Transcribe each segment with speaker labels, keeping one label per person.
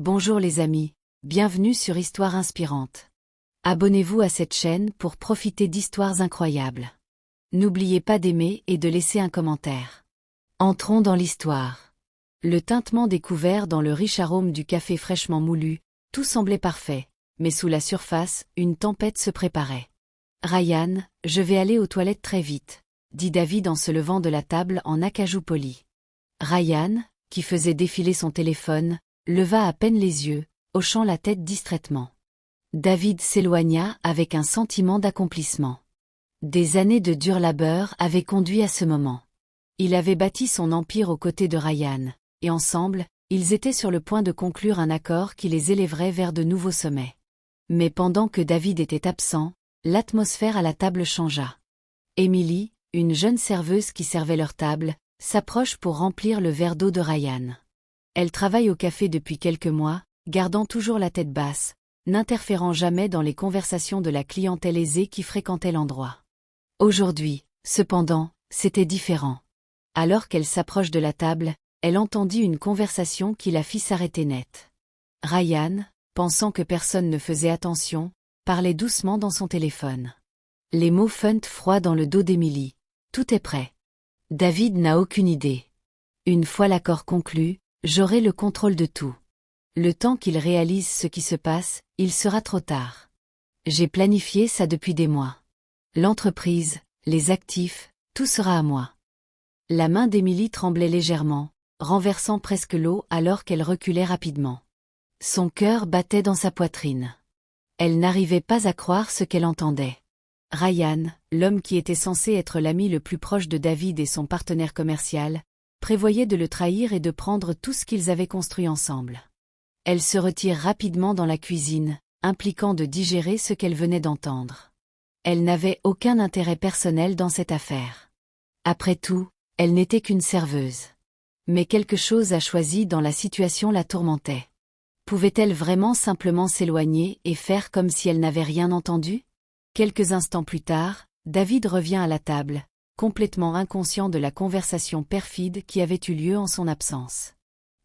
Speaker 1: Bonjour les amis, bienvenue sur Histoire Inspirante. Abonnez-vous à cette chaîne pour profiter d'histoires incroyables. N'oubliez pas d'aimer et de laisser un commentaire. Entrons dans l'histoire. Le tintement des couverts dans le riche arôme du café fraîchement moulu, tout semblait parfait, mais sous la surface, une tempête se préparait. « Ryan, je vais aller aux toilettes très vite », dit David en se levant de la table en acajou poli. Ryan, qui faisait défiler son téléphone, leva à peine les yeux, hochant la tête distraitement. David s'éloigna avec un sentiment d'accomplissement. Des années de dur labeur avaient conduit à ce moment. Il avait bâti son empire aux côtés de Ryan, et ensemble, ils étaient sur le point de conclure un accord qui les élèverait vers de nouveaux sommets. Mais pendant que David était absent, l'atmosphère à la table changea. Emily, une jeune serveuse qui servait leur table, s'approche pour remplir le verre d'eau de Ryan. Elle travaille au café depuis quelques mois, gardant toujours la tête basse, n'interférant jamais dans les conversations de la clientèle aisée qui fréquentait l'endroit. Aujourd'hui, cependant, c'était différent. Alors qu'elle s'approche de la table, elle entendit une conversation qui la fit s'arrêter net. Ryan, pensant que personne ne faisait attention, parlait doucement dans son téléphone. Les mots font froid dans le dos d'Emily. Tout est prêt. David n'a aucune idée. Une fois l'accord conclu, j'aurai le contrôle de tout. Le temps qu'il réalise ce qui se passe, il sera trop tard. J'ai planifié ça depuis des mois. L'entreprise, les actifs, tout sera à moi. La main d'Emily tremblait légèrement, renversant presque l'eau alors qu'elle reculait rapidement. Son cœur battait dans sa poitrine. Elle n'arrivait pas à croire ce qu'elle entendait. Ryan, l'homme qui était censé être l'ami le plus proche de David et son partenaire commercial, prévoyait de le trahir et de prendre tout ce qu'ils avaient construit ensemble. Elle se retire rapidement dans la cuisine, impliquant de digérer ce qu'elle venait d'entendre. Elle n'avait aucun intérêt personnel dans cette affaire. Après tout, elle n'était qu'une serveuse. Mais quelque chose a choisi dans la situation la tourmentait. Pouvait-elle vraiment simplement s'éloigner et faire comme si elle n'avait rien entendu? Quelques instants plus tard, David revient à la table, complètement inconscient de la conversation perfide qui avait eu lieu en son absence.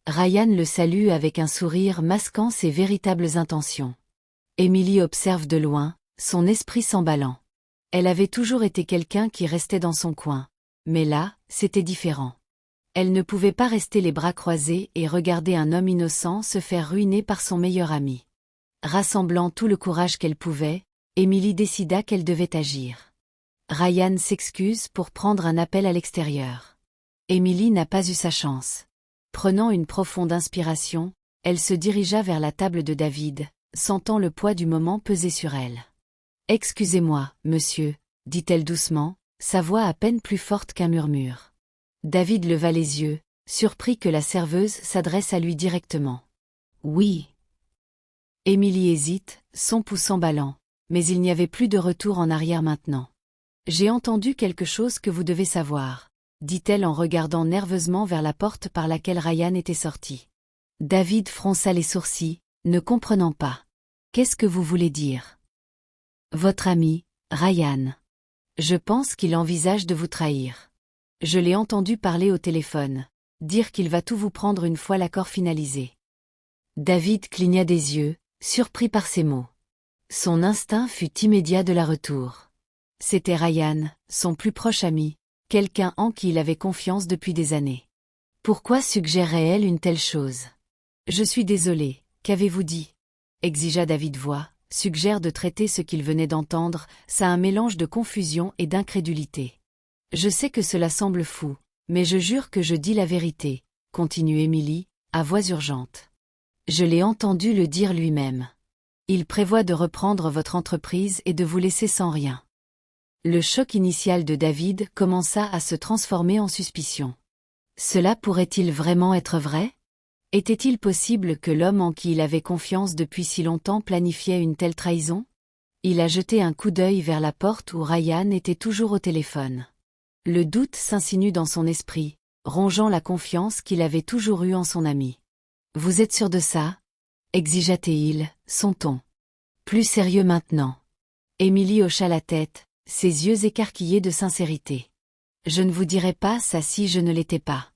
Speaker 1: Ryan le salue avec un sourire masquant ses véritables intentions. Emily observe de loin, son esprit s'emballant. Elle avait toujours été quelqu'un qui restait dans son coin, mais là, c'était différent. Elle ne pouvait pas rester les bras croisés et regarder un homme innocent se faire ruiner par son meilleur ami. Rassemblant tout le courage qu'elle pouvait, Emily décida qu'elle devait agir. Ryan s'excuse pour prendre un appel à l'extérieur. Emily n'a pas eu sa chance. Prenant une profonde inspiration, elle se dirigea vers la table de David, sentant le poids du moment peser sur elle. « Excusez-moi, monsieur », dit-elle doucement, sa voix à peine plus forte qu'un murmure. David leva les yeux, surpris que la serveuse s'adresse à lui directement. « Oui. » Emily hésite, son pouls s'emballant, mais il n'y avait plus de retour en arrière maintenant. « J'ai entendu quelque chose que vous devez savoir, » dit-elle en regardant nerveusement vers la porte par laquelle Ryan était sorti. David fronça les sourcils, ne comprenant pas. « Qu'est-ce que vous voulez dire ? » « Votre ami, Ryan. Je pense qu'il envisage de vous trahir. Je l'ai entendu parler au téléphone, dire qu'il va tout vous prendre une fois l'accord finalisé. » David cligna des yeux, surpris par ces mots. Son instinct fut immédiat de la retour. C'était Ryan, son plus proche ami, quelqu'un en qui il avait confiance depuis des années. Pourquoi suggérerait-elle une telle chose? « Je suis désolé, qu'avez-vous dit ?» exigea David voix, suggère de traiter ce qu'il venait d'entendre, ça un mélange de confusion et d'incrédulité. « Je sais que cela semble fou, mais je jure que je dis la vérité, » continue Emily, à voix urgente. « Je l'ai entendu le dire lui-même. Il prévoit de reprendre votre entreprise et de vous laisser sans rien. » Le choc initial de David commença à se transformer en suspicion. Cela pourrait-il vraiment être vrai? Était-il possible que l'homme en qui il avait confiance depuis si longtemps planifiait une telle trahison? Il a jeté un coup d'œil vers la porte où Ryan était toujours au téléphone. Le doute s'insinue dans son esprit, rongeant la confiance qu'il avait toujours eue en son ami. « Vous êtes sûr de ça ?» exigea-t-il, son ton plus sérieux maintenant. Emily hocha la tête, ses yeux écarquillés de sincérité. « Je ne vous dirais pas ça si je ne l'étais pas.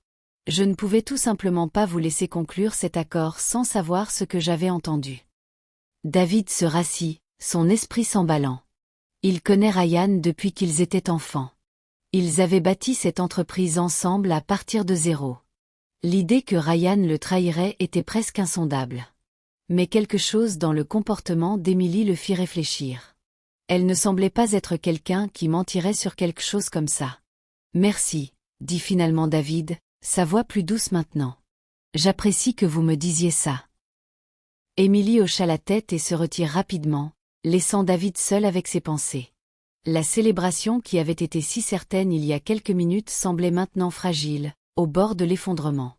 Speaker 1: Je ne pouvais tout simplement pas vous laisser conclure cet accord sans savoir ce que j'avais entendu. David se rassit, son esprit s'emballant. Il connaît Ryan depuis qu'ils étaient enfants. Ils avaient bâti cette entreprise ensemble à partir de zéro. L'idée que Ryan le trahirait était presque insondable. Mais quelque chose dans le comportement d'Emily le fit réfléchir. Elle ne semblait pas être quelqu'un qui mentirait sur quelque chose comme ça. « Merci », dit finalement David, sa voix plus douce maintenant. « J'apprécie que vous me disiez ça. » Emily hocha la tête et se retire rapidement, laissant David seul avec ses pensées. La célébration qui avait été si certaine il y a quelques minutes semblait maintenant fragile, au bord de l'effondrement.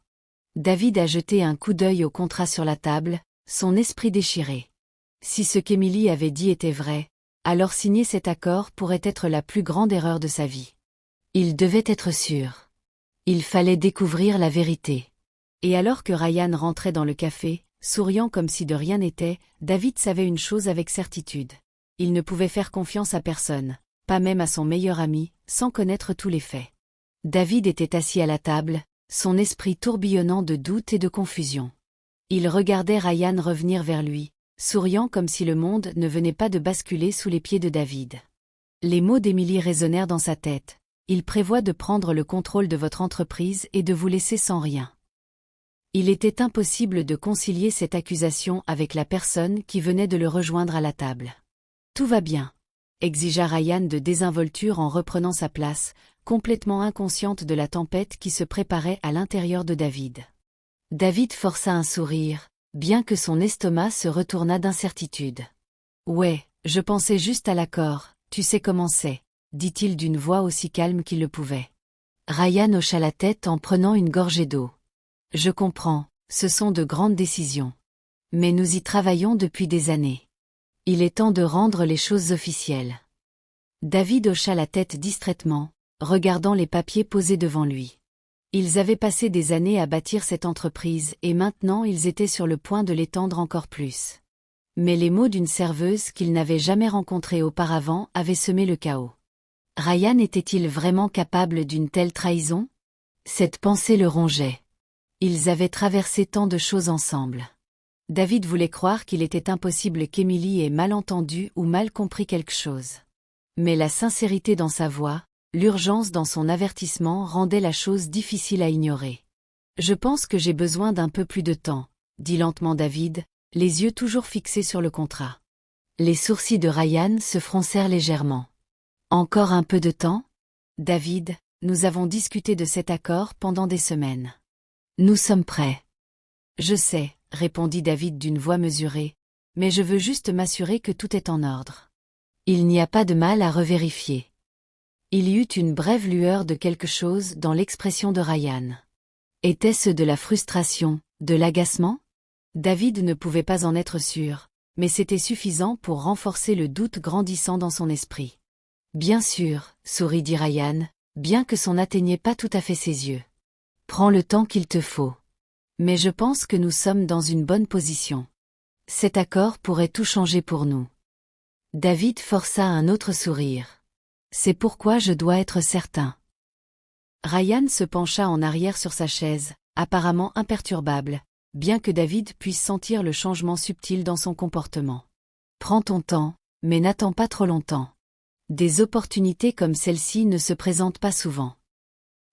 Speaker 1: David a jeté un coup d'œil au contrat sur la table, son esprit déchiré. Si ce qu'Emily avait dit était vrai, alors signer cet accord pourrait être la plus grande erreur de sa vie. Il devait être sûr. Il fallait découvrir la vérité. Et alors que Ryan rentrait dans le café, souriant comme si de rien n'était, David savait une chose avec certitude. Il ne pouvait faire confiance à personne, pas même à son meilleur ami, sans connaître tous les faits. David était assis à la table, son esprit tourbillonnant de doute et de confusion. Il regardait Ryan revenir vers lui, souriant comme si le monde ne venait pas de basculer sous les pieds de David. Les mots d'Emily résonnèrent dans sa tête. Il prévoit de prendre le contrôle de votre entreprise et de vous laisser sans rien. Il était impossible de concilier cette accusation avec la personne qui venait de le rejoindre à la table. Tout va bien, exigea Ryan de désinvolture en reprenant sa place, complètement inconsciente de la tempête qui se préparait à l'intérieur de David. David força un sourire, bien que son estomac se retournât d'incertitude. « Ouais, je pensais juste à l'accord, tu sais comment c'est, » dit-il d'une voix aussi calme qu'il le pouvait. Ryan hocha la tête en prenant une gorgée d'eau. « Je comprends, ce sont de grandes décisions. Mais nous y travaillons depuis des années. Il est temps de rendre les choses officielles. » David hocha la tête distraitement, regardant les papiers posés devant lui. Ils avaient passé des années à bâtir cette entreprise et maintenant ils étaient sur le point de l'étendre encore plus. Mais les mots d'une serveuse qu'il n'avait jamais rencontrée auparavant avaient semé le chaos. Ryan était-il vraiment capable d'une telle trahison? Cette pensée le rongeait. Ils avaient traversé tant de choses ensemble. David voulait croire qu'il était impossible qu'Emily ait mal entendu ou mal compris quelque chose. Mais la sincérité dans sa voix, l'urgence dans son avertissement rendaient la chose difficile à ignorer. « Je pense que j'ai besoin d'un peu plus de temps, » dit lentement David, les yeux toujours fixés sur le contrat. Les sourcils de Ryan se froncèrent légèrement. « Encore un peu de temps ? David, nous avons discuté de cet accord pendant des semaines. Nous sommes prêts. » « Je sais, » répondit David d'une voix mesurée, « mais je veux juste m'assurer que tout est en ordre. » Il n'y a pas de mal à revérifier. Il y eut une brève lueur de quelque chose dans l'expression de Ryan. Était-ce de la frustration, de l'agacement? David ne pouvait pas en être sûr, mais c'était suffisant pour renforcer le doute grandissant dans son esprit. « Bien sûr, » sourit Ryan, bien que son n'atteignait pas tout à fait ses yeux. « Prends le temps qu'il te faut. Mais je pense que nous sommes dans une bonne position. Cet accord pourrait tout changer pour nous. » David força un autre sourire. « C'est pourquoi je dois être certain. » Ryan se pencha en arrière sur sa chaise, apparemment imperturbable, bien que David puisse sentir le changement subtil dans son comportement. « Prends ton temps, mais n'attends pas trop longtemps. Des opportunités comme celle-ci ne se présentent pas souvent. »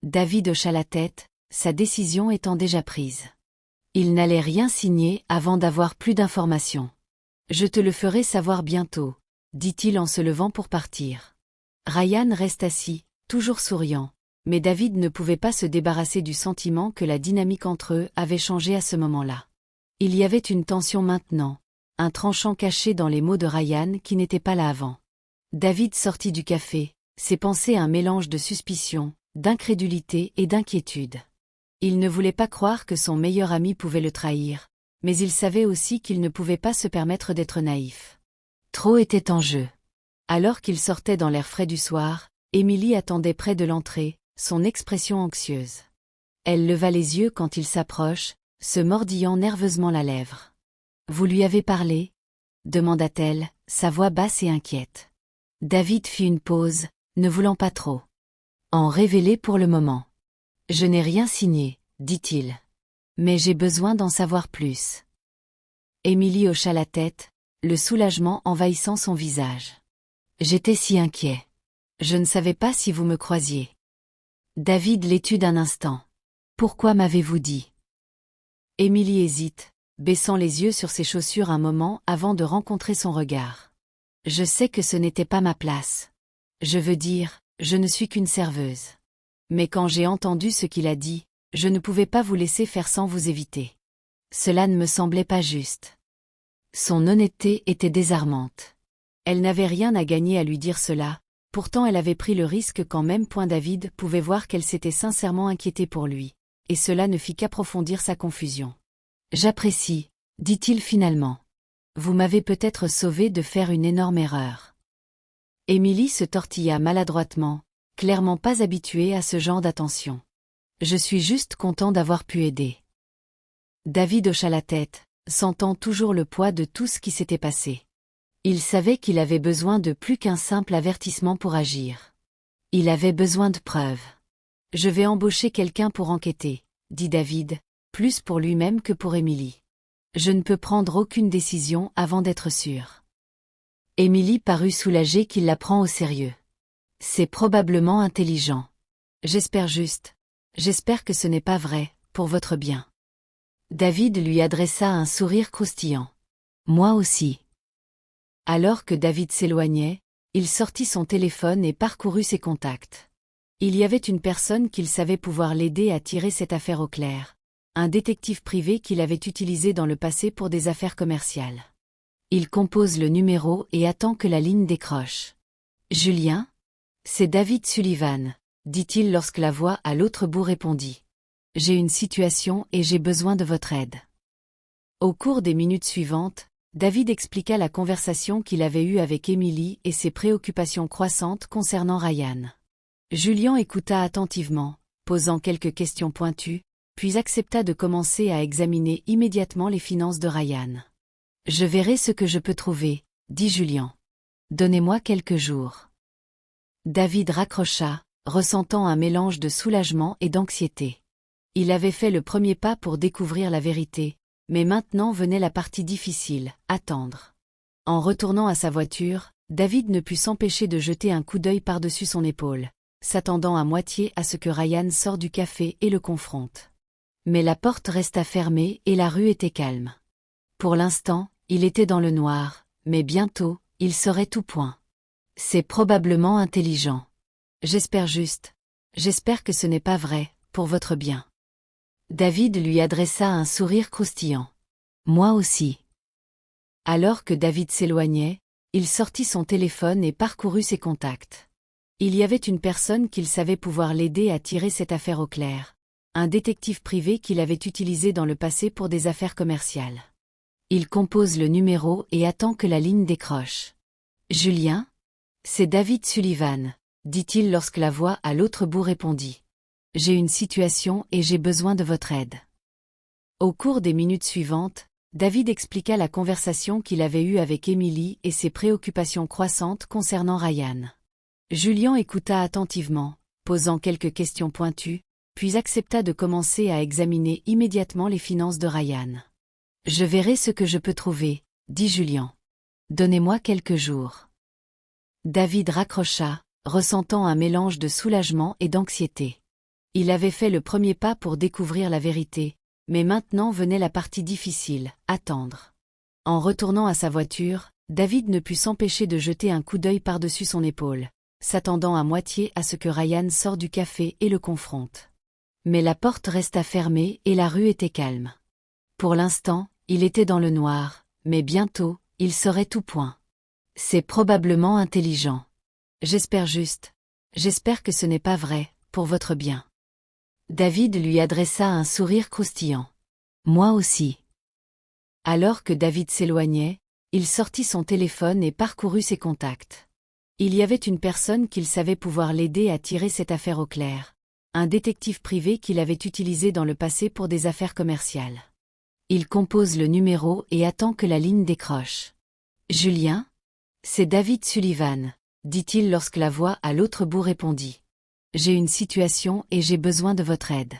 Speaker 1: David hocha la tête, sa décision étant déjà prise. Il n'allait rien signer avant d'avoir plus d'informations. « Je te le ferai savoir bientôt, » dit-il en se levant pour partir. Ryan reste assis, toujours souriant, mais David ne pouvait pas se débarrasser du sentiment que la dynamique entre eux avait changé à ce moment-là. Il y avait une tension maintenant, un tranchant caché dans les mots de Ryan qui n'était pas là avant. David sortit du café, ses pensées un mélange de suspicion, d'incrédulité et d'inquiétude. Il ne voulait pas croire que son meilleur ami pouvait le trahir, mais il savait aussi qu'il ne pouvait pas se permettre d'être naïf. Trop était en jeu. Alors qu'il sortait dans l'air frais du soir, Emily attendait près de l'entrée, son expression anxieuse. Elle leva les yeux quand il s'approche, se mordillant nerveusement la lèvre. « Vous lui avez parlé ?» demanda-t-elle, sa voix basse et inquiète. David fit une pause, ne voulant pas trop en révéler pour le moment. « Je n'ai rien signé, » dit-il. Mais j'ai besoin d'en savoir plus. Émilie hocha la tête, le soulagement envahissant son visage. J'étais si inquiet. Je ne savais pas si vous me croisiez. David l'étude un instant. Pourquoi m'avez-vous dit? Émilie hésite, baissant les yeux sur ses chaussures un moment avant de rencontrer son regard. Je sais que ce n'était pas ma place. Je veux dire, je ne suis qu'une serveuse. Mais quand j'ai entendu ce qu'il a dit, je ne pouvais pas vous laisser faire sans vous éviter. Cela ne me semblait pas juste. Son honnêteté était désarmante. Elle n'avait rien à gagner à lui dire cela, pourtant elle avait pris le risque quand même. David pouvait voir qu'elle s'était sincèrement inquiétée pour lui, et cela ne fit qu'approfondir sa confusion. J'apprécie, dit-il finalement. Vous m'avez peut-être sauvé de faire une énorme erreur. Émilie se tortilla maladroitement, clairement pas habituée à ce genre d'attention. Je suis juste content d'avoir pu aider. David hocha la tête, sentant toujours le poids de tout ce qui s'était passé. Il savait qu'il avait besoin de plus qu'un simple avertissement pour agir. Il avait besoin de preuves. Je vais embaucher quelqu'un pour enquêter, dit David, plus pour lui-même que pour Émilie. Je ne peux prendre aucune décision avant d'être sûr. Émilie parut soulagée qu'il la prend au sérieux. C'est probablement intelligent. J'espère que ce n'est pas vrai, pour votre bien. David lui adressa un sourire croustillant. Moi aussi. Alors que David s'éloignait, il sortit son téléphone et parcourut ses contacts. Il y avait une personne qu'il savait pouvoir l'aider à tirer cette affaire au clair. Un détective privé qu'il avait utilisé dans le passé pour des affaires commerciales. Il compose le numéro et attend que la ligne décroche. Julien? C'est David Sullivan, dit-il lorsque la voix à l'autre bout répondit. J'ai une situation et j'ai besoin de votre aide. Au cours des minutes suivantes, David expliqua la conversation qu'il avait eue avec Émilie et ses préoccupations croissantes concernant Ryan. Julien écouta attentivement, posant quelques questions pointues, puis accepta de commencer à examiner immédiatement les finances de Ryan. Je verrai ce que je peux trouver, dit Julien. Donnez-moi quelques jours. David raccrocha, ressentant un mélange de soulagement et d'anxiété. Il avait fait le premier pas pour découvrir la vérité, mais maintenant venait la partie difficile, attendre. En retournant à sa voiture, David ne put s'empêcher de jeter un coup d'œil par-dessus son épaule, s'attendant à moitié à ce que Ryan sorte du café et le confronte. Mais la porte resta fermée et la rue était calme. Pour l'instant, il était dans le noir, mais bientôt, il saurait tout point. C'est probablement intelligent. J'espère que ce n'est pas vrai, pour votre bien. David lui adressa un sourire croustillant. Moi aussi. Alors que David s'éloignait, il sortit son téléphone et parcourut ses contacts. Il y avait une personne qu'il savait pouvoir l'aider à tirer cette affaire au clair. Un détective privé qu'il avait utilisé dans le passé pour des affaires commerciales. Il compose le numéro et attend que la ligne décroche. Julien? C'est David Sullivan, dit-il lorsque la voix à l'autre bout répondit. J'ai une situation et j'ai besoin de votre aide. Au cours des minutes suivantes, David expliqua la conversation qu'il avait eue avec Émilie et ses préoccupations croissantes concernant Ryan. Julien écouta attentivement, posant quelques questions pointues, puis accepta de commencer à examiner immédiatement les finances de Ryan. Je verrai ce que je peux trouver, dit Julien. Donnez-moi quelques jours. David raccrocha, ressentant un mélange de soulagement et d'anxiété. Il avait fait le premier pas pour découvrir la vérité, mais maintenant venait la partie difficile, attendre. En retournant à sa voiture, David ne put s'empêcher de jeter un coup d'œil par-dessus son épaule, s'attendant à moitié à ce que Ryan sorte du café et le confronte. Mais la porte resta fermée et la rue était calme. Pour l'instant, il était dans le noir, mais bientôt, il saurait tout point. C'est probablement intelligent. J'espère que ce n'est pas vrai, pour votre bien. David lui adressa un sourire croustillant. Moi aussi. Alors que David s'éloignait, il sortit son téléphone et parcourut ses contacts. Il y avait une personne qu'il savait pouvoir l'aider à tirer cette affaire au clair. Un détective privé qu'il avait utilisé dans le passé pour des affaires commerciales. Il compose le numéro et attend que la ligne décroche. Julien? C'est David Sullivan, dit-il lorsque la voix à l'autre bout répondit. J'ai une situation et j'ai besoin de votre aide.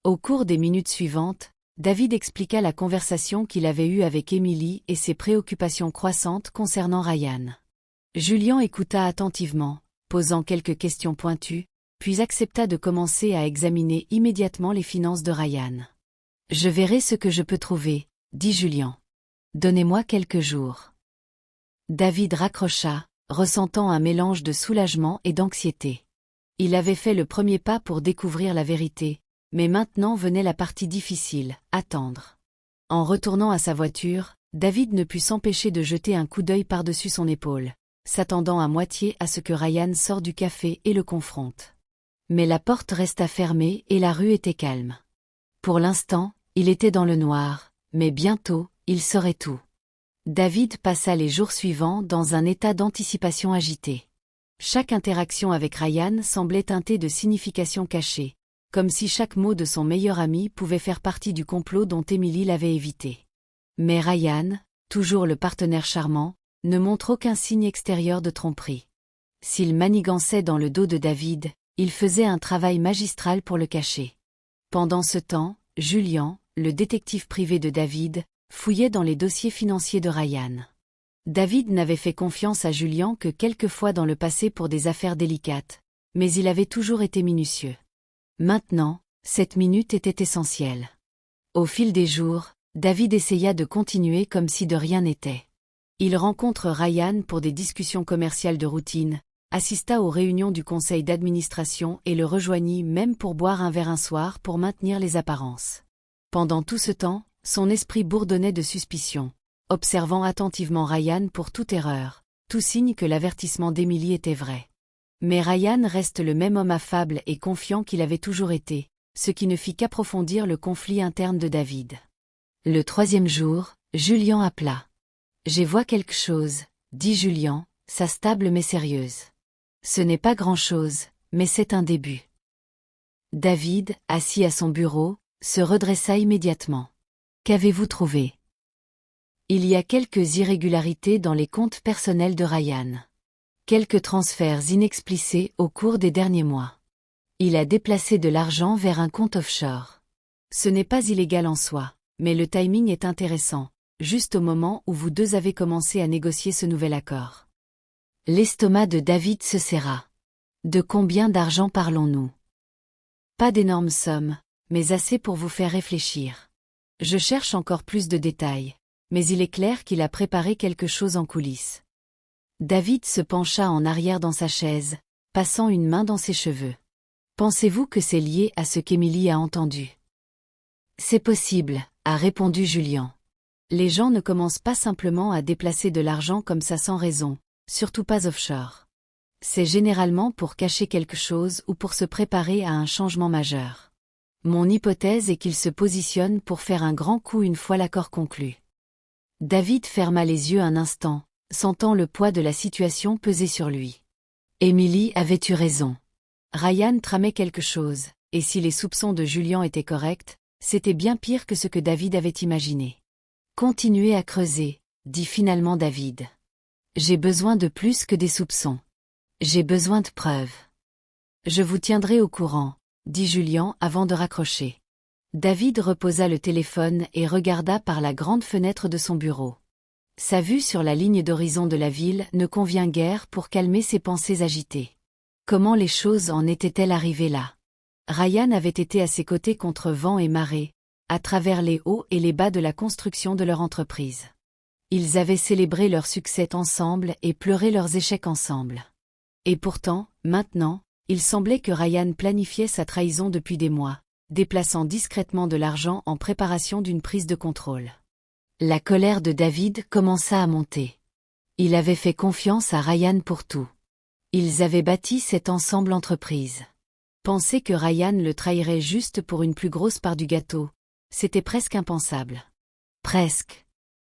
Speaker 1: Au cours des minutes suivantes, David expliqua la conversation qu'il avait eue avec Emily et ses préoccupations croissantes concernant Ryan. Julian écouta attentivement, posant quelques questions pointues, puis accepta de commencer à examiner immédiatement les finances de Ryan. « Je verrai ce que je peux trouver, » dit Julian. « Donnez-moi quelques jours. » David raccrocha, ressentant un mélange de soulagement et d'anxiété. Il avait fait le premier pas pour découvrir la vérité, mais maintenant venait la partie difficile, attendre. En retournant à sa voiture, David ne put s'empêcher de jeter un coup d'œil par-dessus son épaule, s'attendant à moitié à ce que Ryan sorte du café et le confronte. Mais la porte resta fermée et la rue était calme. Pour l'instant, il était dans le noir, mais bientôt, il saurait tout. David passa les jours suivants dans un état d'anticipation agité. Chaque interaction avec Ryan semblait teintée de signification cachée, comme si chaque mot de son meilleur ami pouvait faire partie du complot dont Emily l'avait évité. Mais Ryan, toujours le partenaire charmant, ne montre aucun signe extérieur de tromperie. S'il manigançait dans le dos de David, il faisait un travail magistral pour le cacher. Pendant ce temps, Julian, le détective privé de David, fouillait dans les dossiers financiers de Ryan. David n'avait fait confiance à Julian que quelques fois dans le passé pour des affaires délicates, mais il avait toujours été minutieux. Maintenant, cette minute était essentielle. Au fil des jours, David essaya de continuer comme si de rien n'était. Il rencontre Ryan pour des discussions commerciales de routine, assista aux réunions du conseil d'administration et le rejoignit même pour boire un verre un soir pour maintenir les apparences. Pendant tout ce temps, son esprit bourdonnait de suspicion, observant attentivement Ryan pour toute erreur, tout signe que l'avertissement d'Emily était vrai. Mais Ryan reste le même homme affable et confiant qu'il avait toujours été, ce qui ne fit qu'approfondir le conflit interne de David. Le troisième jour, Julian appela. « J'y vois quelque chose, » dit Julian, sa stable mais sérieuse. « Ce n'est pas grand-chose, mais c'est un début. » David, assis à son bureau, se redressa immédiatement. « Qu'avez-vous trouvé ? » « Il y a quelques irrégularités dans les comptes personnels de Ryan. Quelques transferts inexplicés au cours des derniers mois. Il a déplacé de l'argent vers un compte offshore. Ce n'est pas illégal en soi, mais le timing est intéressant, juste au moment où vous deux avez commencé à négocier ce nouvel accord. » L'estomac de David se serra. De combien d'argent parlons-nous ? Pas d'énormes sommes, mais assez pour vous faire réfléchir. Je cherche encore plus de détails, mais il est clair qu'il a préparé quelque chose en coulisses. David se pencha en arrière dans sa chaise, passant une main dans ses cheveux. Pensez-vous que c'est lié à ce qu'Emily a entendu ? C'est possible, a répondu Julian. Les gens ne commencent pas simplement à déplacer de l'argent comme ça sans raison, surtout pas offshore. C'est généralement pour cacher quelque chose ou pour se préparer à un changement majeur. Mon hypothèse est qu'il se positionne pour faire un grand coup une fois l'accord conclu. David ferma les yeux un instant, sentant le poids de la situation peser sur lui. Emily avait eu raison. Ryan tramait quelque chose, et si les soupçons de Julian étaient corrects, c'était bien pire que ce que David avait imaginé. Continuez à creuser, dit finalement David. J'ai besoin de plus que des soupçons. J'ai besoin de preuves. Je vous tiendrai au courant, dit Julian avant de raccrocher. David reposa le téléphone et regarda par la grande fenêtre de son bureau. Sa vue sur la ligne d'horizon de la ville ne convient guère pour calmer ses pensées agitées. Comment les choses en étaient-elles arrivées là ? Ryan avait été à ses côtés contre vent et marée, à travers les hauts et les bas de la construction de leur entreprise. Ils avaient célébré leur succès ensemble et pleuré leurs échecs ensemble. Et pourtant, maintenant, il semblait que Ryan planifiait sa trahison depuis des mois, déplaçant discrètement de l'argent en préparation d'une prise de contrôle. La colère de David commença à monter. Il avait fait confiance à Ryan pour tout. Ils avaient bâti cette ensemble entreprise. Penser que Ryan le trahirait juste pour une plus grosse part du gâteau, c'était presque impensable. Presque.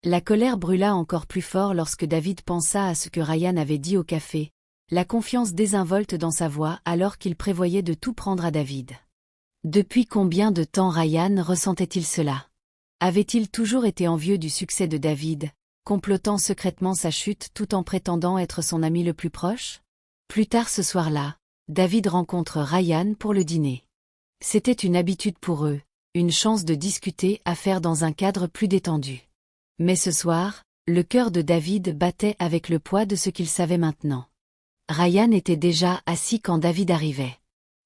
Speaker 1: La colère brûla encore plus fort lorsque David pensa à ce que Ryan avait dit au café, la confiance désinvolte dans sa voix alors qu'il prévoyait de tout prendre à David. Depuis combien de temps Ryan ressentait-il cela ? Avait-il toujours été envieux du succès de David, complotant secrètement sa chute tout en prétendant être son ami le plus proche ? Plus tard ce soir-là, David rencontre Ryan pour le dîner. C'était une habitude pour eux, une chance de discuter à faire dans un cadre plus détendu. Mais ce soir, le cœur de David battait avec le poids de ce qu'il savait maintenant. Ryan était déjà assis quand David arrivait.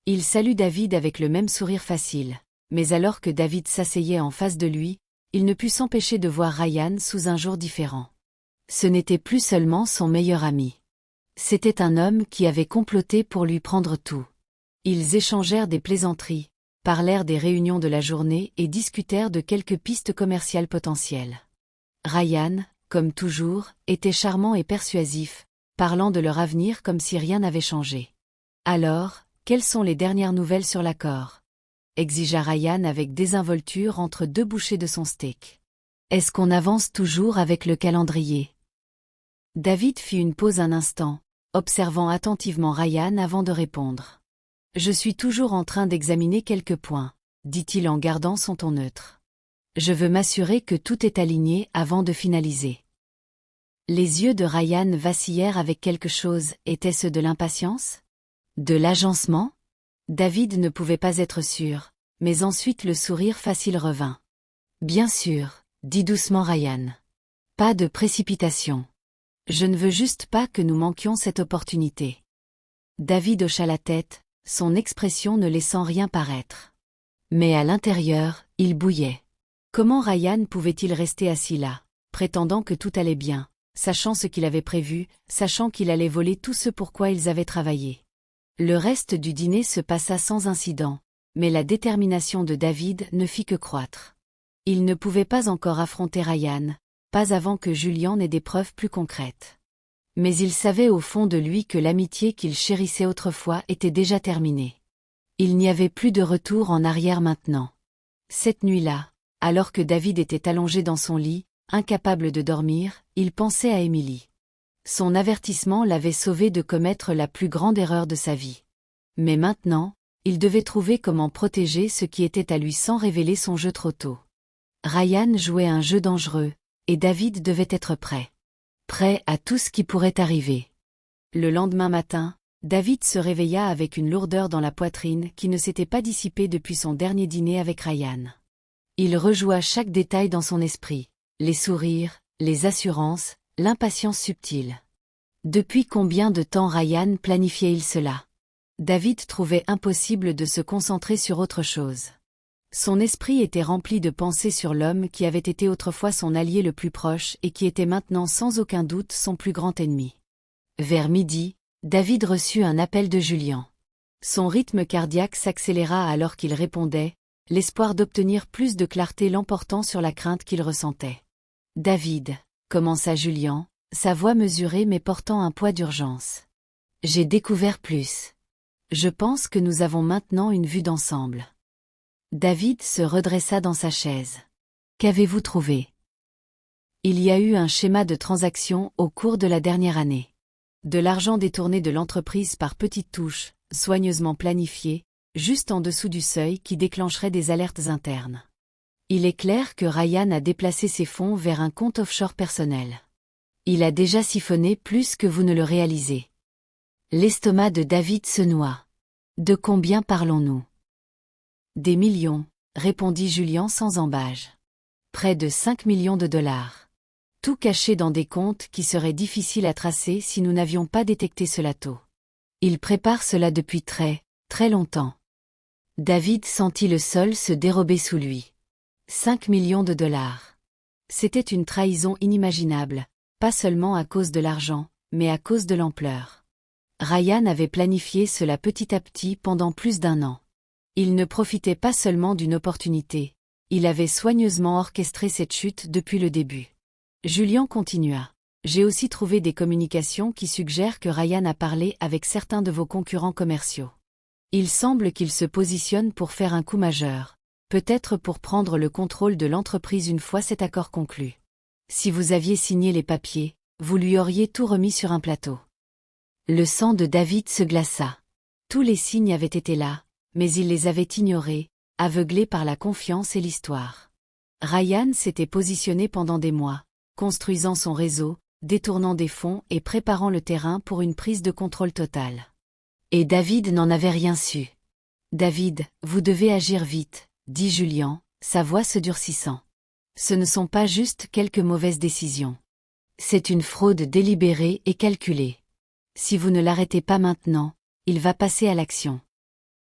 Speaker 1: Il salue David avec le même sourire facile, mais alors que David s'asseyait en face de lui, il ne put s'empêcher de voir Ryan sous un jour différent. Ce n'était plus seulement son meilleur ami. C'était un homme qui avait comploté pour lui prendre tout. Ils échangèrent des plaisanteries, parlèrent des réunions de la journée et discutèrent de quelques pistes commerciales potentielles. Ryan, comme toujours, était charmant et persuasif, parlant de leur avenir comme si rien n'avait changé. « Alors, quelles sont les dernières nouvelles sur l'accord ?» exigea Ryan avec désinvolture entre deux bouchées de son steak. « Est-ce qu'on avance toujours avec le calendrier ?» David fit une pause un instant, observant attentivement Ryan avant de répondre. « Je suis toujours en train d'examiner quelques points, » dit-il en gardant son ton neutre. « Je veux m'assurer que tout est aligné avant de finaliser. » Les yeux de Ryan vacillèrent avec quelque chose, était-ce de l'impatience? De l'agencement? David ne pouvait pas être sûr, mais ensuite le sourire facile revint. « Bien sûr, » dit doucement Ryan. « Pas de précipitation. Je ne veux juste pas que nous manquions cette opportunité. » David hocha la tête, son expression ne laissant rien paraître. Mais à l'intérieur, il bouillait. Comment Ryan pouvait-il rester assis là, prétendant que tout allait bien, sachant ce qu'il avait prévu, sachant qu'il allait voler tout ce pour quoi ils avaient travaillé? Le reste du dîner se passa sans incident, mais la détermination de David ne fit que croître. Il ne pouvait pas encore affronter Ryan, pas avant que Julian n'ait des preuves plus concrètes. Mais il savait au fond de lui que l'amitié qu'il chérissait autrefois était déjà terminée. Il n'y avait plus de retour en arrière maintenant. Cette nuit-là, alors que David était allongé dans son lit, incapable de dormir, il pensait à Emily. Son avertissement l'avait sauvé de commettre la plus grande erreur de sa vie. Mais maintenant, il devait trouver comment protéger ce qui était à lui sans révéler son jeu trop tôt. Ryan jouait un jeu dangereux, et David devait être prêt. Prêt à tout ce qui pourrait arriver. Le lendemain matin, David se réveilla avec une lourdeur dans la poitrine qui ne s'était pas dissipée depuis son dernier dîner avec Ryan. Il rejoua chaque détail dans son esprit, les sourires, les assurances, l'impatience subtile. Depuis combien de temps Ryan planifiait-il cela? David trouvait impossible de se concentrer sur autre chose. Son esprit était rempli de pensées sur l'homme qui avait été autrefois son allié le plus proche et qui était maintenant sans aucun doute son plus grand ennemi. Vers midi, David reçut un appel de Julian. Son rythme cardiaque s'accéléra alors qu'il répondait, l'espoir d'obtenir plus de clarté l'emportant sur la crainte qu'il ressentait. « David » commença Julian, sa voix mesurée mais portant un poids d'urgence. « J'ai découvert plus. Je pense que nous avons maintenant une vue d'ensemble. » David se redressa dans sa chaise. « Qu'avez-vous trouvé ?» Il y a eu un schéma de transaction au cours de la dernière année. De l'argent détourné de l'entreprise par petites touches, soigneusement planifié, juste en dessous du seuil qui déclencherait des alertes internes. Il est clair que Ryan a déplacé ses fonds vers un compte offshore personnel. Il a déjà siphonné plus que vous ne le réalisez. L'estomac de David se noie. De combien parlons-nous? Des millions, répondit Julian sans ambages. Près de 5 millions de dollars. Tout caché dans des comptes qui seraient difficiles à tracer si nous n'avions pas détecté cela tôt. Il prépare cela depuis très, très longtemps. David sentit le sol se dérober sous lui. 5 millions de dollars. C'était une trahison inimaginable, pas seulement à cause de l'argent, mais à cause de l'ampleur. Ryan avait planifié cela petit à petit pendant plus d'1 an. Il ne profitait pas seulement d'une opportunité, il avait soigneusement orchestré cette chute depuis le début. Julian continua. J'ai aussi trouvé des communications qui suggèrent que Ryan a parlé avec certains de vos concurrents commerciaux. Il semble qu'il se positionne pour faire un coup majeur, peut-être pour prendre le contrôle de l'entreprise une fois cet accord conclu. Si vous aviez signé les papiers, vous lui auriez tout remis sur un plateau. Le sang de David se glaça. Tous les signes avaient été là, mais il les avait ignorés, aveuglé par la confiance et l'histoire. Ryan s'était positionné pendant des mois, construisant son réseau, détournant des fonds et préparant le terrain pour une prise de contrôle totale. Et David n'en avait rien su. David, vous devez agir vite, dit Julian, sa voix se durcissant. Ce ne sont pas juste quelques mauvaises décisions. C'est une fraude délibérée et calculée. Si vous ne l'arrêtez pas maintenant, il va passer à l'action.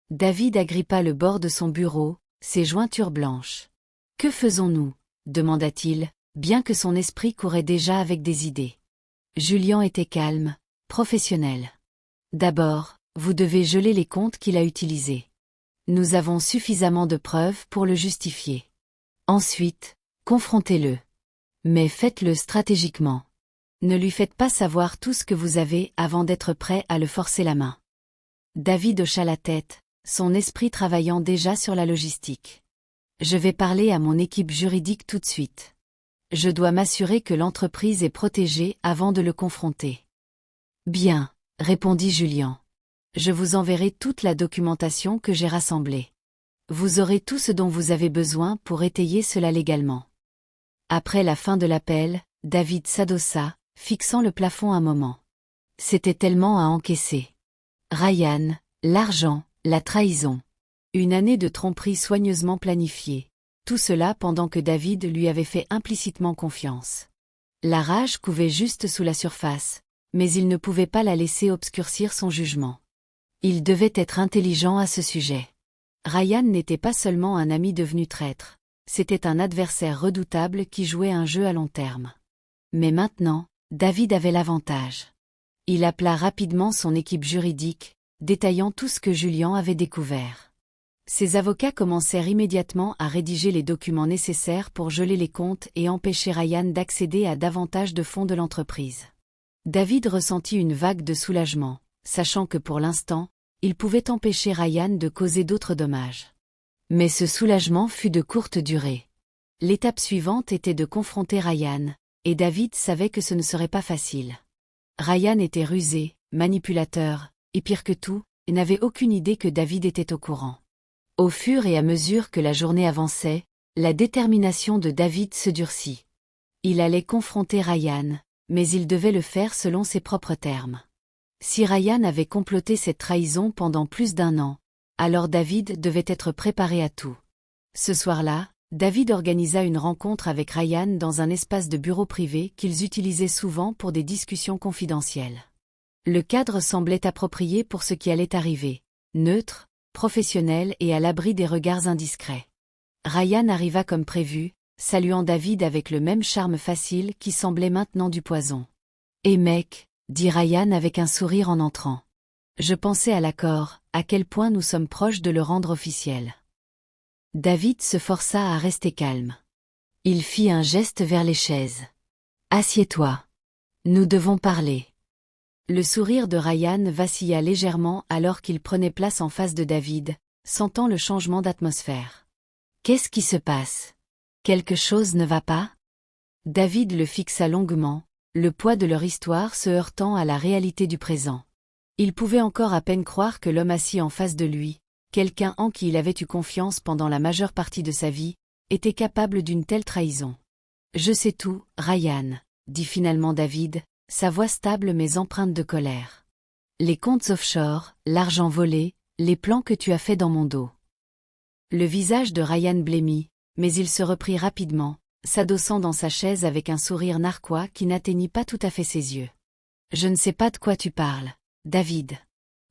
Speaker 1: David agrippa le bord de son bureau, ses jointures blanches. « Que faisons-nous » demanda-t-il, bien que son esprit courait déjà avec des idées. Julian était calme, professionnel. « D'abord, vous devez geler les comptes qu'il a utilisés. Nous avons suffisamment de preuves pour le justifier. Ensuite, confrontez-le. Mais faites-le stratégiquement. Ne lui faites pas savoir tout ce que vous avez avant d'être prêt à le forcer la main. » David hocha la tête, son esprit travaillant déjà sur la logistique. « Je vais parler à mon équipe juridique tout de suite. Je dois m'assurer que l'entreprise est protégée avant de le confronter. »« Bien, » répondit Julian. « Je vous enverrai toute la documentation que j'ai rassemblée. Vous aurez tout ce dont vous avez besoin pour étayer cela légalement. » Après la fin de l'appel, David s'adossa, fixant le plafond un moment. C'était tellement à encaisser. Ryan, l'argent, la trahison. Une année de tromperie soigneusement planifiée. Tout cela pendant que David lui avait fait implicitement confiance. La rage couvait juste sous la surface, mais il ne pouvait pas la laisser obscurcir son jugement. Il devait être intelligent à ce sujet. Ryan n'était pas seulement un ami devenu traître, c'était un adversaire redoutable qui jouait un jeu à long terme. Mais maintenant, David avait l'avantage. Il appela rapidement son équipe juridique, détaillant tout ce que Julian avait découvert. Ses avocats commencèrent immédiatement à rédiger les documents nécessaires pour geler les comptes et empêcher Ryan d'accéder à davantage de fonds de l'entreprise. David ressentit une vague de soulagement, sachant que pour l'instant, il pouvait empêcher Ryan de causer d'autres dommages. Mais ce soulagement fut de courte durée. L'étape suivante était de confronter Ryan, et David savait que ce ne serait pas facile. Ryan était rusé, manipulateur, et pire que tout, il n'avait aucune idée que David était au courant. Au fur et à mesure que la journée avançait, la détermination de David se durcit. Il allait confronter Ryan, mais il devait le faire selon ses propres termes. Si Ryan avait comploté cette trahison pendant plus d'1 an, alors David devait être préparé à tout. Ce soir-là, David organisa une rencontre avec Ryan dans un espace de bureau privé qu'ils utilisaient souvent pour des discussions confidentielles. Le cadre semblait approprié pour ce qui allait arriver, neutre, professionnel et à l'abri des regards indiscrets. Ryan arriva comme prévu, saluant David avec le même charme facile qui semblait maintenant du poison. « Eh mec » dit Ryan avec un sourire en entrant. « Je pensais à l'accord, à quel point nous sommes proches de le rendre officiel. » David se força à rester calme. Il fit un geste vers les chaises. « Assieds-toi. Nous devons parler. » Le sourire de Ryan vacilla légèrement alors qu'il prenait place en face de David, sentant le changement d'atmosphère. « Qu'est-ce qui se passe? Quelque chose ne va pas ?» David le fixa longuement, le poids de leur histoire se heurtant à la réalité du présent. Il pouvait encore à peine croire que l'homme assis en face de lui, quelqu'un en qui il avait eu confiance pendant la majeure partie de sa vie, était capable d'une telle trahison. « Je sais tout, Ryan, » dit finalement David, sa voix stable mais empreinte de colère. « Les comptes offshore, l'argent volé, les plans que tu as faits dans mon dos. » Le visage de Ryan blêmit, mais il se reprit rapidement, s'adossant dans sa chaise avec un sourire narquois qui n'atteignit pas tout à fait ses yeux. « Je ne sais pas de quoi tu parles, David.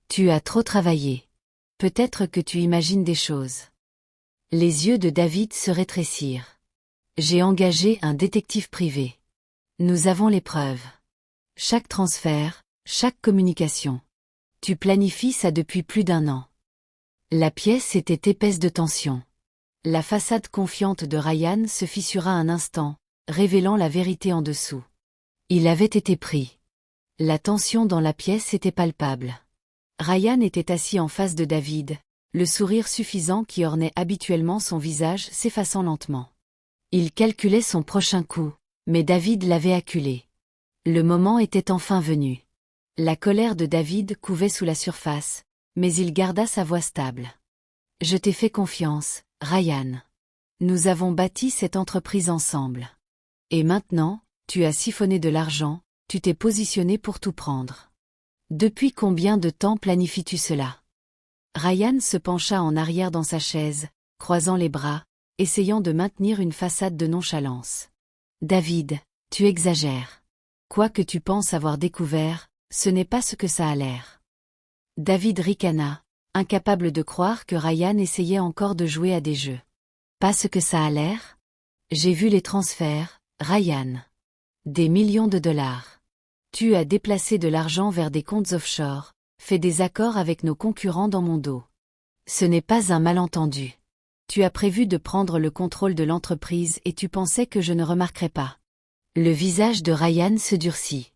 Speaker 1: Tu as trop travaillé. Peut-être que tu imagines des choses. » Les yeux de David se rétrécirent. « J'ai engagé un détective privé. Nous avons les preuves. Chaque transfert, chaque communication. Tu planifies ça depuis plus d'1 an. » La pièce était épaisse de tension. La façade confiante de Ryan se fissura un instant, révélant la vérité en dessous. Il avait été pris. La tension dans la pièce était palpable. Ryan était assis en face de David, le sourire suffisant qui ornait habituellement son visage s'effaçant lentement. Il calculait son prochain coup, mais David l'avait acculé. Le moment était enfin venu. La colère de David couvait sous la surface, mais il garda sa voix stable. « Je t'ai fait confiance, Ryan. Nous avons bâti cette entreprise ensemble. Et maintenant, tu as siphonné de l'argent, tu t'es positionné pour tout prendre. Depuis combien de temps planifies-tu cela? Ryan se pencha en arrière dans sa chaise, croisant les bras, essayant de maintenir une façade de nonchalance. David, tu exagères. Quoi que tu penses avoir découvert, ce n'est pas ce que ça a l'air. David ricana, incapable de croire que Ryan essayait encore de jouer à des jeux. Pas ce que ça a l'air? J'ai vu les transferts, Ryan. Des millions de dollars. Tu as déplacé de l'argent vers des comptes offshore, fait des accords avec nos concurrents dans mon dos. Ce n'est pas un malentendu. Tu as prévu de prendre le contrôle de l'entreprise et tu pensais que je ne remarquerais pas. Le visage de Ryan se durcit.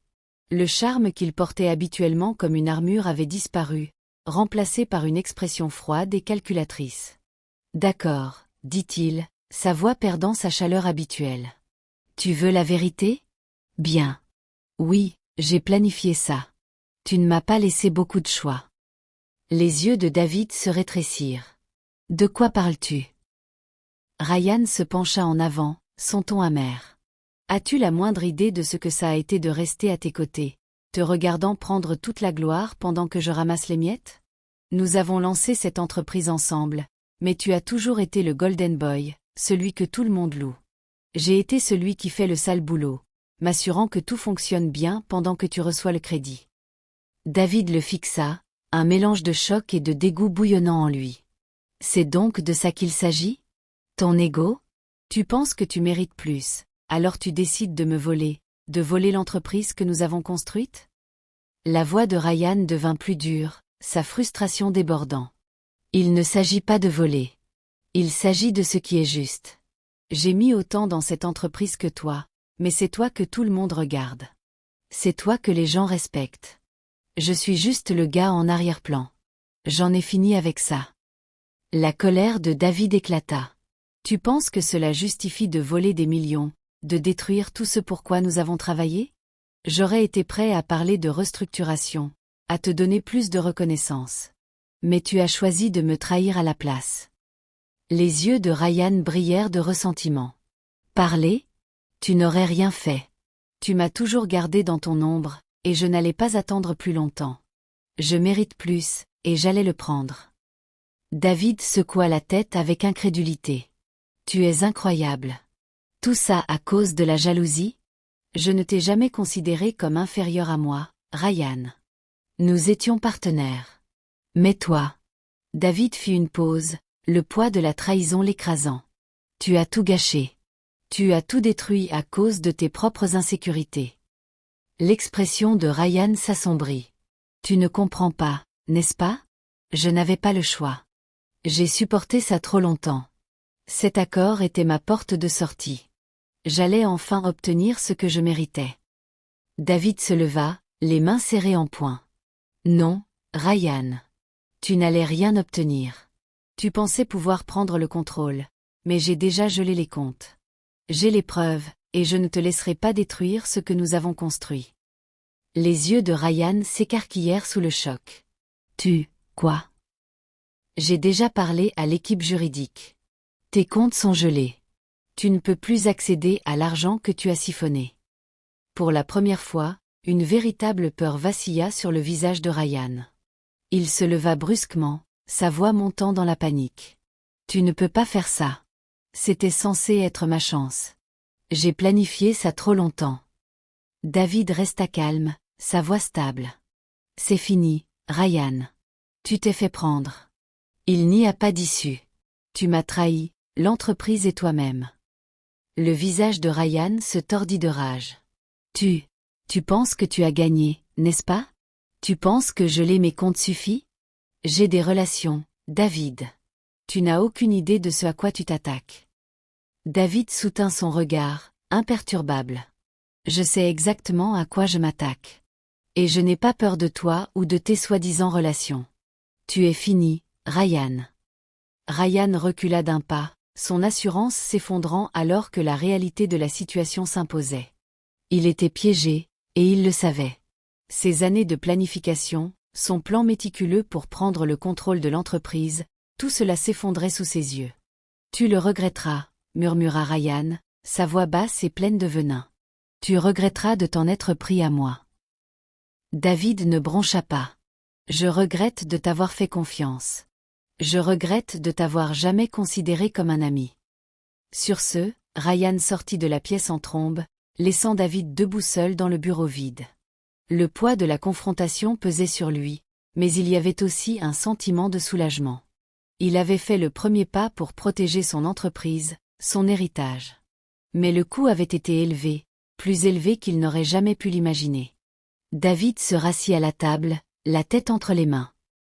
Speaker 1: Le charme qu'il portait habituellement comme une armure avait disparu, remplacé par une expression froide et calculatrice. D'accord, dit-il, sa voix perdant sa chaleur habituelle. Tu veux la vérité? Bien. Oui, j'ai planifié ça. Tu ne m'as pas laissé beaucoup de choix. Les yeux de David se rétrécirent. De quoi parles-tu? Ryan se pencha en avant, son ton amer. As-tu la moindre idée de ce que ça a été de rester à tes côtés, te regardant prendre toute la gloire pendant que je ramasse les miettes? Nous avons lancé cette entreprise ensemble, mais tu as toujours été le Golden Boy, celui que tout le monde loue. J'ai été celui qui fait le sale boulot, m'assurant que tout fonctionne bien pendant que tu reçois le crédit. David le fixa, un mélange de choc et de dégoût bouillonnant en lui. C'est donc de ça qu'il s'agit? Ton ego? Tu penses que tu mérites plus, alors tu décides de voler l'entreprise que nous avons construite? La voix de Ryan devint plus dure, sa frustration débordant. Il ne s'agit pas de voler. Il s'agit de ce qui est juste. J'ai mis autant dans cette entreprise que toi, mais c'est toi que tout le monde regarde. C'est toi que les gens respectent. Je suis juste le gars en arrière-plan. J'en ai fini avec ça. La colère de David éclata. Tu penses que cela justifie de voler des millions, de détruire tout ce pour quoi nous avons travaillé? J'aurais été prêt à parler de restructuration, à te donner plus de reconnaissance. Mais tu as choisi de me trahir à la place. Les yeux de Ryan brillèrent de ressentiment. Parler? Tu n'aurais rien fait. Tu m'as toujours gardé dans ton ombre, et je n'allais pas attendre plus longtemps. Je mérite plus, et j'allais le prendre. David secoua la tête avec incrédulité. Tu es incroyable. Tout ça à cause de la jalousie? Je ne t'ai jamais considéré comme inférieur à moi, Ryan. Nous étions partenaires. Mais toi. David fit une pause, le poids de la trahison l'écrasant. Tu as tout gâché. Tu as tout détruit à cause de tes propres insécurités. L'expression de Ryan s'assombrit. Tu ne comprends pas, n'est-ce pas? Je n'avais pas le choix. J'ai supporté ça trop longtemps. Cet accord était ma porte de sortie. J'allais enfin obtenir ce que je méritais. David se leva, les mains serrées en poing. Non, Ryan. Tu n'allais rien obtenir. Tu pensais pouvoir prendre le contrôle, mais j'ai déjà gelé les comptes. J'ai les preuves, et je ne te laisserai pas détruire ce que nous avons construit. Les yeux de Ryan s'écarquillèrent sous le choc. Quoi? J'ai déjà parlé à l'équipe juridique. Tes comptes sont gelés. Tu ne peux plus accéder à l'argent que tu as siphonné. Pour la première fois, une véritable peur vacilla sur le visage de Ryan. Il se leva brusquement, sa voix montant dans la panique. Tu ne peux pas faire ça. C'était censé être ma chance. J'ai planifié ça trop longtemps. David resta calme, sa voix stable. C'est fini, Ryan. Tu t'es fait prendre. Il n'y a pas d'issue. Tu m'as trahi, l'entreprise et toi-même. Le visage de Ryan se tordit de rage. Tu penses que tu as gagné, n'est-ce pas? Tu penses que geler mes comptes suffit? J'ai des relations, David. Tu n'as aucune idée de ce à quoi tu t'attaques. David soutint son regard, imperturbable. Je sais exactement à quoi je m'attaque. Et je n'ai pas peur de toi ou de tes soi-disant relations. Tu es fini, Ryan. Ryan recula d'un pas, son assurance s'effondrant alors que la réalité de la situation s'imposait. Il était piégé, et il le savait. Ses années de planification, son plan méticuleux pour prendre le contrôle de l'entreprise, tout cela s'effondrait sous ses yeux. Tu le regretteras, murmura Ryan, sa voix basse et pleine de venin. Tu regretteras de t'en être pris à moi. David ne broncha pas. Je regrette de t'avoir fait confiance. Je regrette de t'avoir jamais considéré comme un ami. Sur ce, Ryan sortit de la pièce en trombe, laissant David debout seul dans le bureau vide. Le poids de la confrontation pesait sur lui, mais il y avait aussi un sentiment de soulagement. Il avait fait le premier pas pour protéger son entreprise, son héritage. Mais le coût avait été élevé, plus élevé qu'il n'aurait jamais pu l'imaginer. David se rassit à la table, la tête entre les mains.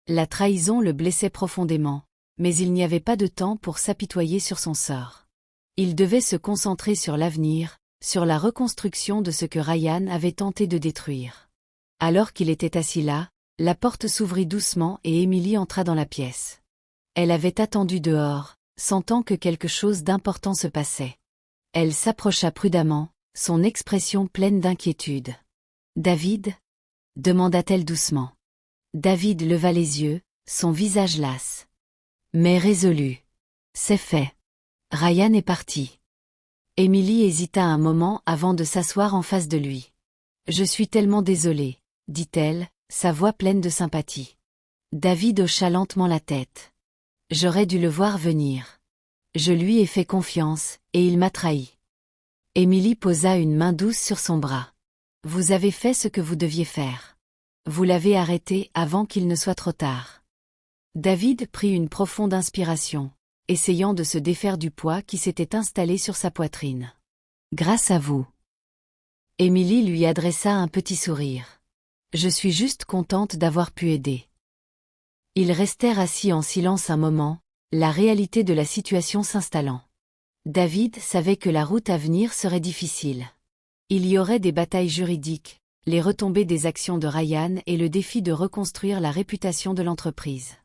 Speaker 1: La trahison le blessait profondément, mais il n'y avait pas de temps pour s'apitoyer sur son sort. Il devait se concentrer sur l'avenir, sur la reconstruction de ce que Ryan avait tenté de détruire. Alors qu'il était assis là, la porte s'ouvrit doucement et Emily entra dans la pièce. Elle avait attendu dehors, sentant que quelque chose d'important se passait. Elle s'approcha prudemment, son expression pleine d'inquiétude. « David ?» demanda-t-elle doucement. David leva les yeux, son visage las. Mais résolu. « C'est fait. Ryan est parti. » Emily hésita un moment avant de s'asseoir en face de lui. « Je suis tellement désolée, » dit-elle, sa voix pleine de sympathie. David hocha lentement la tête. « J'aurais dû le voir venir. Je lui ai fait confiance, et il m'a trahi. » Emily posa une main douce sur son bras. « Vous avez fait ce que vous deviez faire. Vous l'avez arrêté avant qu'il ne soit trop tard. » David prit une profonde inspiration, essayant de se défaire du poids qui s'était installé sur sa poitrine. « Grâce à vous. » Emily lui adressa un petit sourire. « Je suis juste contente d'avoir pu aider. » Ils restèrent assis en silence un moment, la réalité de la situation s'installant. David savait que la route à venir serait difficile. Il y aurait des batailles juridiques, les retombées des actions de Ryan et le défi de reconstruire la réputation de l'entreprise.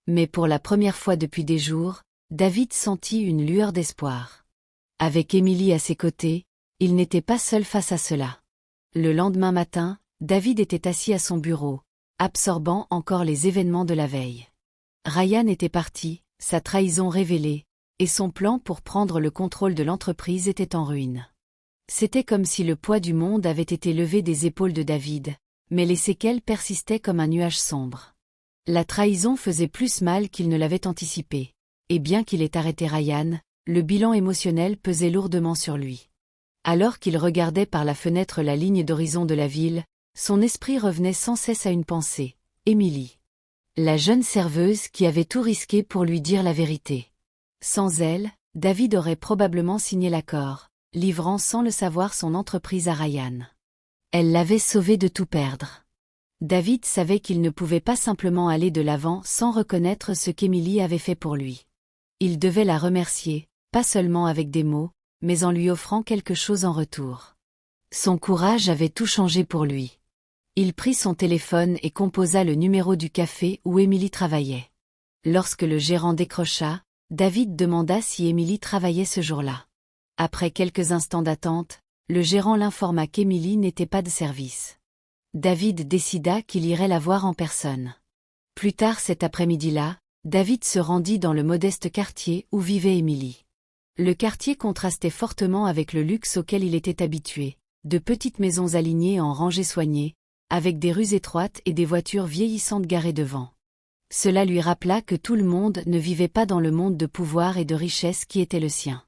Speaker 1: Mais pour la première fois depuis des jours, David sentit une lueur d'espoir. Avec Emily à ses côtés, il n'était pas seul face à cela. Le lendemain matin, David était assis à son bureau, absorbant encore les événements de la veille. Ryan était parti, sa trahison révélée, et son plan pour prendre le contrôle de l'entreprise était en ruine. C'était comme si le poids du monde avait été levé des épaules de David, mais les séquelles persistaient comme un nuage sombre. La trahison faisait plus mal qu'il ne l'avait anticipé, et bien qu'il ait arrêté Ryan, le bilan émotionnel pesait lourdement sur lui. Alors qu'il regardait par la fenêtre la ligne d'horizon de la ville, son esprit revenait sans cesse à une pensée, Emily. La jeune serveuse qui avait tout risqué pour lui dire la vérité. Sans elle, David aurait probablement signé l'accord, livrant sans le savoir son entreprise à Ryan. Elle l'avait sauvé de tout perdre. David savait qu'il ne pouvait pas simplement aller de l'avant sans reconnaître ce qu'Emily avait fait pour lui. Il devait la remercier, pas seulement avec des mots, mais en lui offrant quelque chose en retour. Son courage avait tout changé pour lui. Il prit son téléphone et composa le numéro du café où Emily travaillait. Lorsque le gérant décrocha, David demanda si Emily travaillait ce jour-là. Après quelques instants d'attente, le gérant l'informa qu'Emily n'était pas de service. David décida qu'il irait la voir en personne. Plus tard cet après-midi-là, David se rendit dans le modeste quartier où vivait Emily. Le quartier contrastait fortement avec le luxe auquel il était habitué, de petites maisons alignées en rangées soignées, avec des rues étroites et des voitures vieillissantes garées devant. Cela lui rappela que tout le monde ne vivait pas dans le monde de pouvoir et de richesse qui était le sien.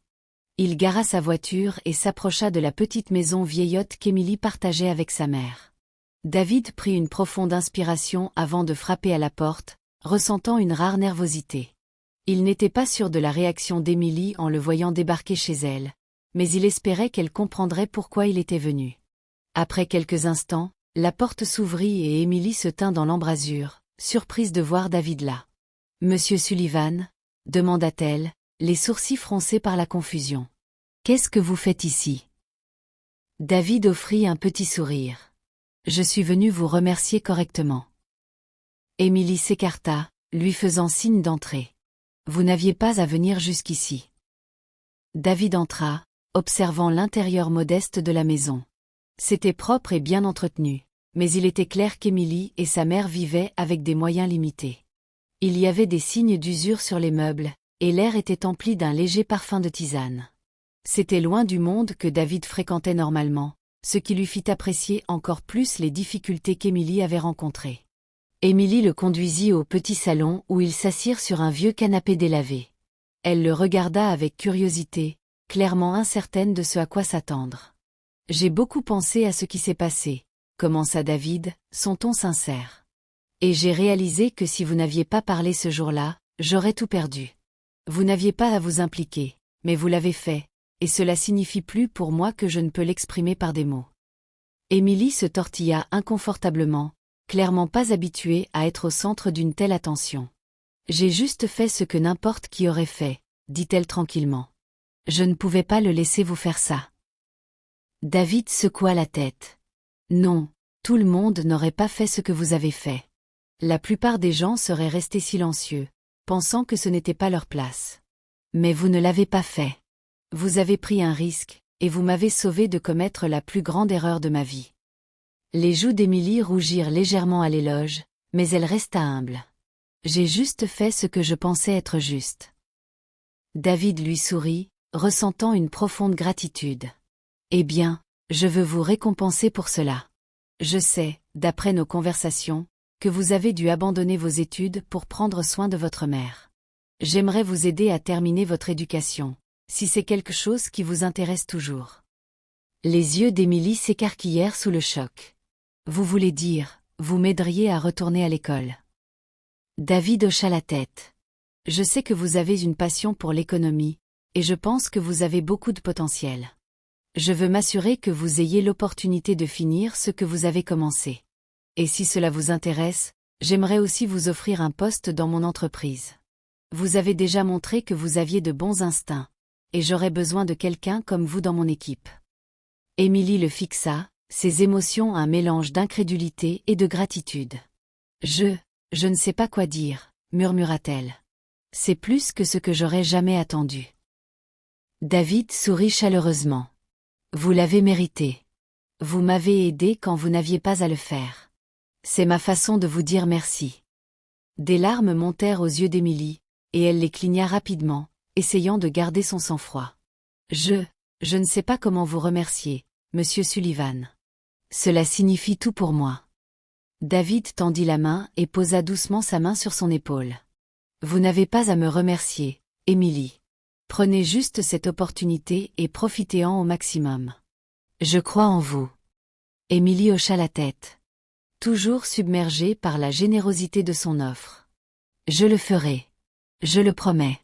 Speaker 1: Il gara sa voiture et s'approcha de la petite maison vieillotte qu'Emily partageait avec sa mère. David prit une profonde inspiration avant de frapper à la porte, ressentant une rare nervosité. Il n'était pas sûr de la réaction d'Emily en le voyant débarquer chez elle, mais il espérait qu'elle comprendrait pourquoi il était venu. Après quelques instants, la porte s'ouvrit et Emily se tint dans l'embrasure, surprise de voir David là. « Monsieur Sullivan ?» demanda-t-elle, les sourcils froncés par la confusion. « Qu'est-ce que vous faites ici ?» David offrit un petit sourire. « Je suis venu vous remercier correctement. » Emily s'écarta, lui faisant signe d'entrer. « Vous n'aviez pas à venir jusqu'ici. » David entra, observant l'intérieur modeste de la maison. C'était propre et bien entretenu, mais il était clair qu'Emily et sa mère vivaient avec des moyens limités. Il y avait des signes d'usure sur les meubles, et l'air était empli d'un léger parfum de tisane. C'était loin du monde que David fréquentait normalement, ce qui lui fit apprécier encore plus les difficultés qu'Emily avait rencontrées. Émilie le conduisit au petit salon où ils s'assirent sur un vieux canapé délavé. Elle le regarda avec curiosité, clairement incertaine de ce à quoi s'attendre. « J'ai beaucoup pensé à ce qui s'est passé », commença David, son ton sincère. « Et j'ai réalisé que si vous n'aviez pas parlé ce jour-là, j'aurais tout perdu. Vous n'aviez pas à vous impliquer, mais vous l'avez fait, et cela signifie plus pour moi que je ne peux l'exprimer par des mots. » Émilie se tortilla inconfortablement, clairement pas habituée à être au centre d'une telle attention. « J'ai juste fait ce que n'importe qui aurait fait, » dit-elle tranquillement. « Je ne pouvais pas le laisser vous faire ça. » David secoua la tête. « Non, tout le monde n'aurait pas fait ce que vous avez fait. La plupart des gens seraient restés silencieux, pensant que ce n'était pas leur place. Mais vous ne l'avez pas fait. Vous avez pris un risque, et vous m'avez sauvé de commettre la plus grande erreur de ma vie. » Les joues d'Émilie rougirent légèrement à l'éloge, mais elle resta humble. « J'ai juste fait ce que je pensais être juste. » David lui sourit, ressentant une profonde gratitude. « Eh bien, je veux vous récompenser pour cela. Je sais, d'après nos conversations, que vous avez dû abandonner vos études pour prendre soin de votre mère. J'aimerais vous aider à terminer votre éducation, si c'est quelque chose qui vous intéresse toujours. » Les yeux d'Émilie s'écarquillèrent sous le choc. « Vous voulez dire, vous m'aideriez à retourner à l'école ?» David hocha la tête. « Je sais que vous avez une passion pour l'économie, et je pense que vous avez beaucoup de potentiel. Je veux m'assurer que vous ayez l'opportunité de finir ce que vous avez commencé. Et si cela vous intéresse, j'aimerais aussi vous offrir un poste dans mon entreprise. Vous avez déjà montré que vous aviez de bons instincts, et j'aurais besoin de quelqu'un comme vous dans mon équipe. » Émilie le fixa, ses émotions un mélange d'incrédulité et de gratitude. « Je ne sais pas quoi dire, » murmura-t-elle. « C'est plus que ce que j'aurais jamais attendu. » David sourit chaleureusement. « Vous l'avez mérité. Vous m'avez aidé quand vous n'aviez pas à le faire. C'est ma façon de vous dire merci. » Des larmes montèrent aux yeux d'Émilie, et elle les cligna rapidement, essayant de garder son sang-froid. « Je ne sais pas comment vous remercier, Monsieur Sullivan. Cela signifie tout pour moi. » David tendit la main et posa doucement sa main sur son épaule. « Vous n'avez pas à me remercier, Émilie. Prenez juste cette opportunité et profitez-en au maximum. Je crois en vous. » Émilie hocha la tête, toujours submergée par la générosité de son offre. « Je le ferai. Je le promets. »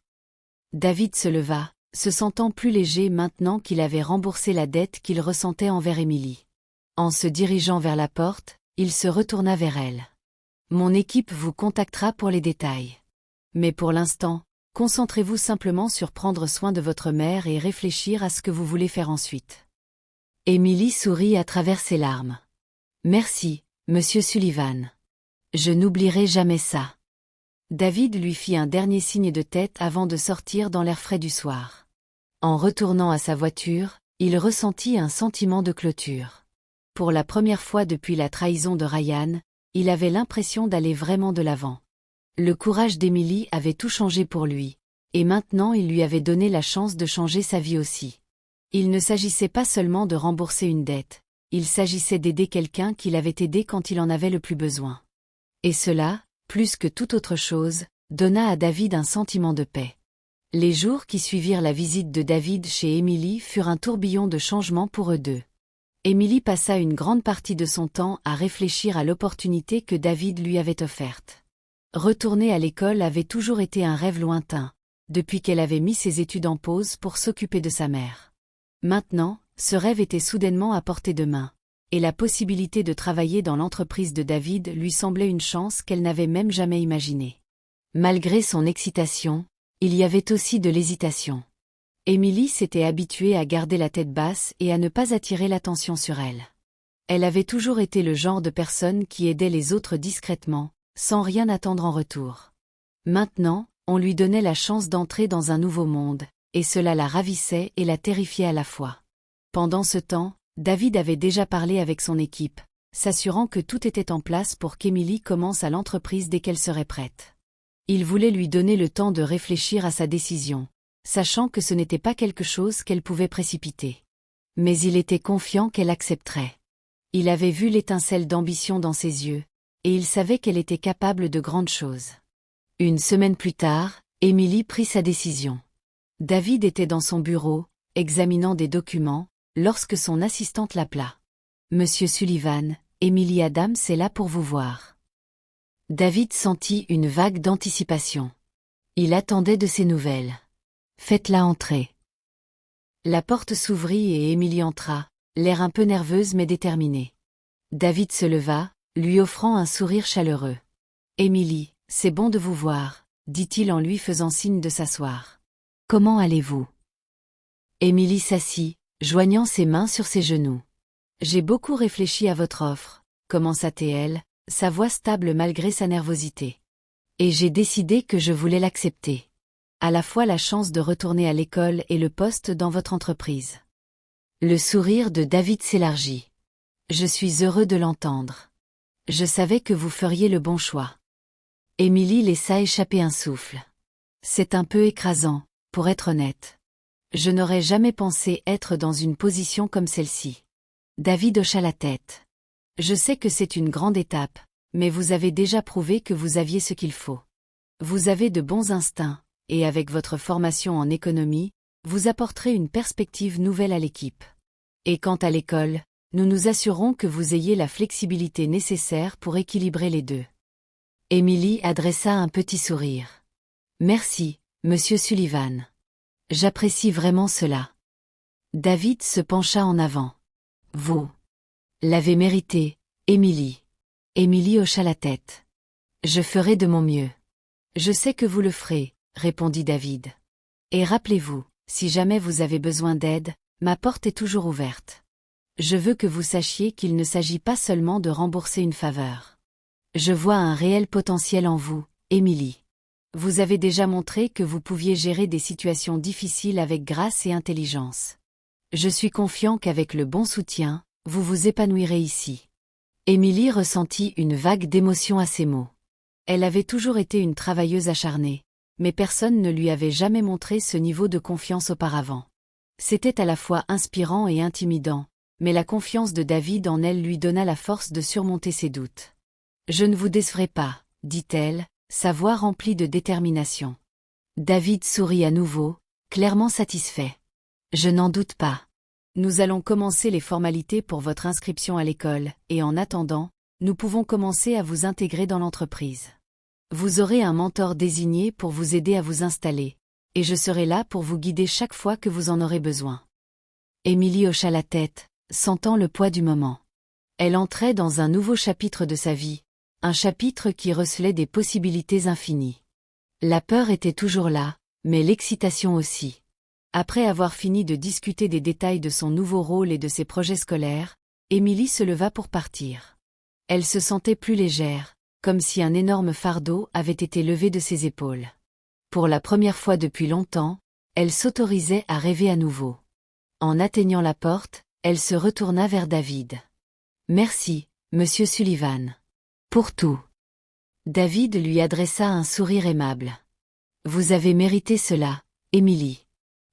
Speaker 1: David se leva, se sentant plus léger maintenant qu'il avait remboursé la dette qu'il ressentait envers Émilie. En se dirigeant vers la porte, il se retourna vers elle. « Mon équipe vous contactera pour les détails. Mais pour l'instant, concentrez-vous simplement sur prendre soin de votre mère et réfléchir à ce que vous voulez faire ensuite. » Émilie sourit à travers ses larmes. « Merci, Monsieur Sullivan. Je n'oublierai jamais ça. » David lui fit un dernier signe de tête avant de sortir dans l'air frais du soir. En retournant à sa voiture, il ressentit un sentiment de clôture. Pour la première fois depuis la trahison de Ryan, il avait l'impression d'aller vraiment de l'avant. Le courage d'Émilie avait tout changé pour lui, et maintenant il lui avait donné la chance de changer sa vie aussi. Il ne s'agissait pas seulement de rembourser une dette, il s'agissait d'aider quelqu'un qu'il avait aidé quand il en avait le plus besoin. Et cela, plus que toute autre chose, donna à David un sentiment de paix. Les jours qui suivirent la visite de David chez Émilie furent un tourbillon de changements pour eux deux. Émilie passa une grande partie de son temps à réfléchir à l'opportunité que David lui avait offerte. Retourner à l'école avait toujours été un rêve lointain, depuis qu'elle avait mis ses études en pause pour s'occuper de sa mère. Maintenant, ce rêve était soudainement à portée de main, et la possibilité de travailler dans l'entreprise de David lui semblait une chance qu'elle n'avait même jamais imaginée. Malgré son excitation, il y avait aussi de l'hésitation. Émilie s'était habituée à garder la tête basse et à ne pas attirer l'attention sur elle. Elle avait toujours été le genre de personne qui aidait les autres discrètement, sans rien attendre en retour. Maintenant, on lui donnait la chance d'entrer dans un nouveau monde, et cela la ravissait et la terrifiait à la fois. Pendant ce temps, David avait déjà parlé avec son équipe, s'assurant que tout était en place pour qu'Émilie commence à l'entreprise dès qu'elle serait prête. Il voulait lui donner le temps de réfléchir à sa décision, sachant que ce n'était pas quelque chose qu'elle pouvait précipiter. Mais il était confiant qu'elle accepterait. Il avait vu l'étincelle d'ambition dans ses yeux, et il savait qu'elle était capable de grandes choses. Une semaine plus tard, Émilie prit sa décision. David était dans son bureau, examinant des documents, lorsque son assistante l'appela. « Monsieur Sullivan, Émilie Adams est là pour vous voir. » David sentit une vague d'anticipation. Il attendait de ses nouvelles. « Faites-la entrer. » La porte s'ouvrit et Émilie entra, l'air un peu nerveuse mais déterminée. David se leva, lui offrant un sourire chaleureux. « Émilie, c'est bon de vous voir, » dit-il en lui faisant signe de s'asseoir. « Comment allez-vous » Émilie s'assit, joignant ses mains sur ses genoux. « J'ai beaucoup réfléchi à votre offre, » commença-t-elle, sa voix stable malgré sa nervosité. « Et j'ai décidé que je voulais l'accepter. À la fois la chance de retourner à l'école et le poste dans votre entreprise. » Le sourire de David s'élargit. « Je suis heureux de l'entendre. Je savais que vous feriez le bon choix. » Émilie laissa échapper un souffle. « C'est un peu écrasant, pour être honnête. Je n'aurais jamais pensé être dans une position comme celle-ci. » David hocha la tête. « Je sais que c'est une grande étape, mais vous avez déjà prouvé que vous aviez ce qu'il faut. Vous avez de bons instincts, et avec votre formation en économie, vous apporterez une perspective nouvelle à l'équipe. Et quant à l'école, nous nous assurons que vous ayez la flexibilité nécessaire pour équilibrer les deux. » Émilie adressa un petit sourire. « Merci, monsieur Sullivan. J'apprécie vraiment cela. » David se pencha en avant. « Vous l'avez mérité, Émilie. » Émilie hocha la tête. « Je ferai de mon mieux. »« Je sais que vous le ferez, » répondit David. « Et rappelez-vous, si jamais vous avez besoin d'aide, ma porte est toujours ouverte. Je veux que vous sachiez qu'il ne s'agit pas seulement de rembourser une faveur. Je vois un réel potentiel en vous, Émilie. Vous avez déjà montré que vous pouviez gérer des situations difficiles avec grâce et intelligence. Je suis confiant qu'avec le bon soutien, vous vous épanouirez ici. » Émilie ressentit une vague d'émotion à ces mots. Elle avait toujours été une travailleuse acharnée, mais personne ne lui avait jamais montré ce niveau de confiance auparavant. C'était à la fois inspirant et intimidant, mais la confiance de David en elle lui donna la force de surmonter ses doutes. « Je ne vous décevrai pas, » dit-elle, sa voix remplie de détermination. David sourit à nouveau, clairement satisfait. « Je n'en doute pas. Nous allons commencer les formalités pour votre inscription à l'école, et en attendant, nous pouvons commencer à vous intégrer dans l'entreprise. Vous aurez un mentor désigné pour vous aider à vous installer, et je serai là pour vous guider chaque fois que vous en aurez besoin. » Émilie hocha la tête, sentant le poids du moment. Elle entrait dans un nouveau chapitre de sa vie, un chapitre qui recelait des possibilités infinies. La peur était toujours là, mais l'excitation aussi. Après avoir fini de discuter des détails de son nouveau rôle et de ses projets scolaires, Émilie se leva pour partir. Elle se sentait plus légère, comme si un énorme fardeau avait été levé de ses épaules. Pour la première fois depuis longtemps, elle s'autorisait à rêver à nouveau. En atteignant la porte, elle se retourna vers David. « Merci, monsieur Sullivan. Pour tout. » David lui adressa un sourire aimable. « Vous avez mérité cela, Émilie.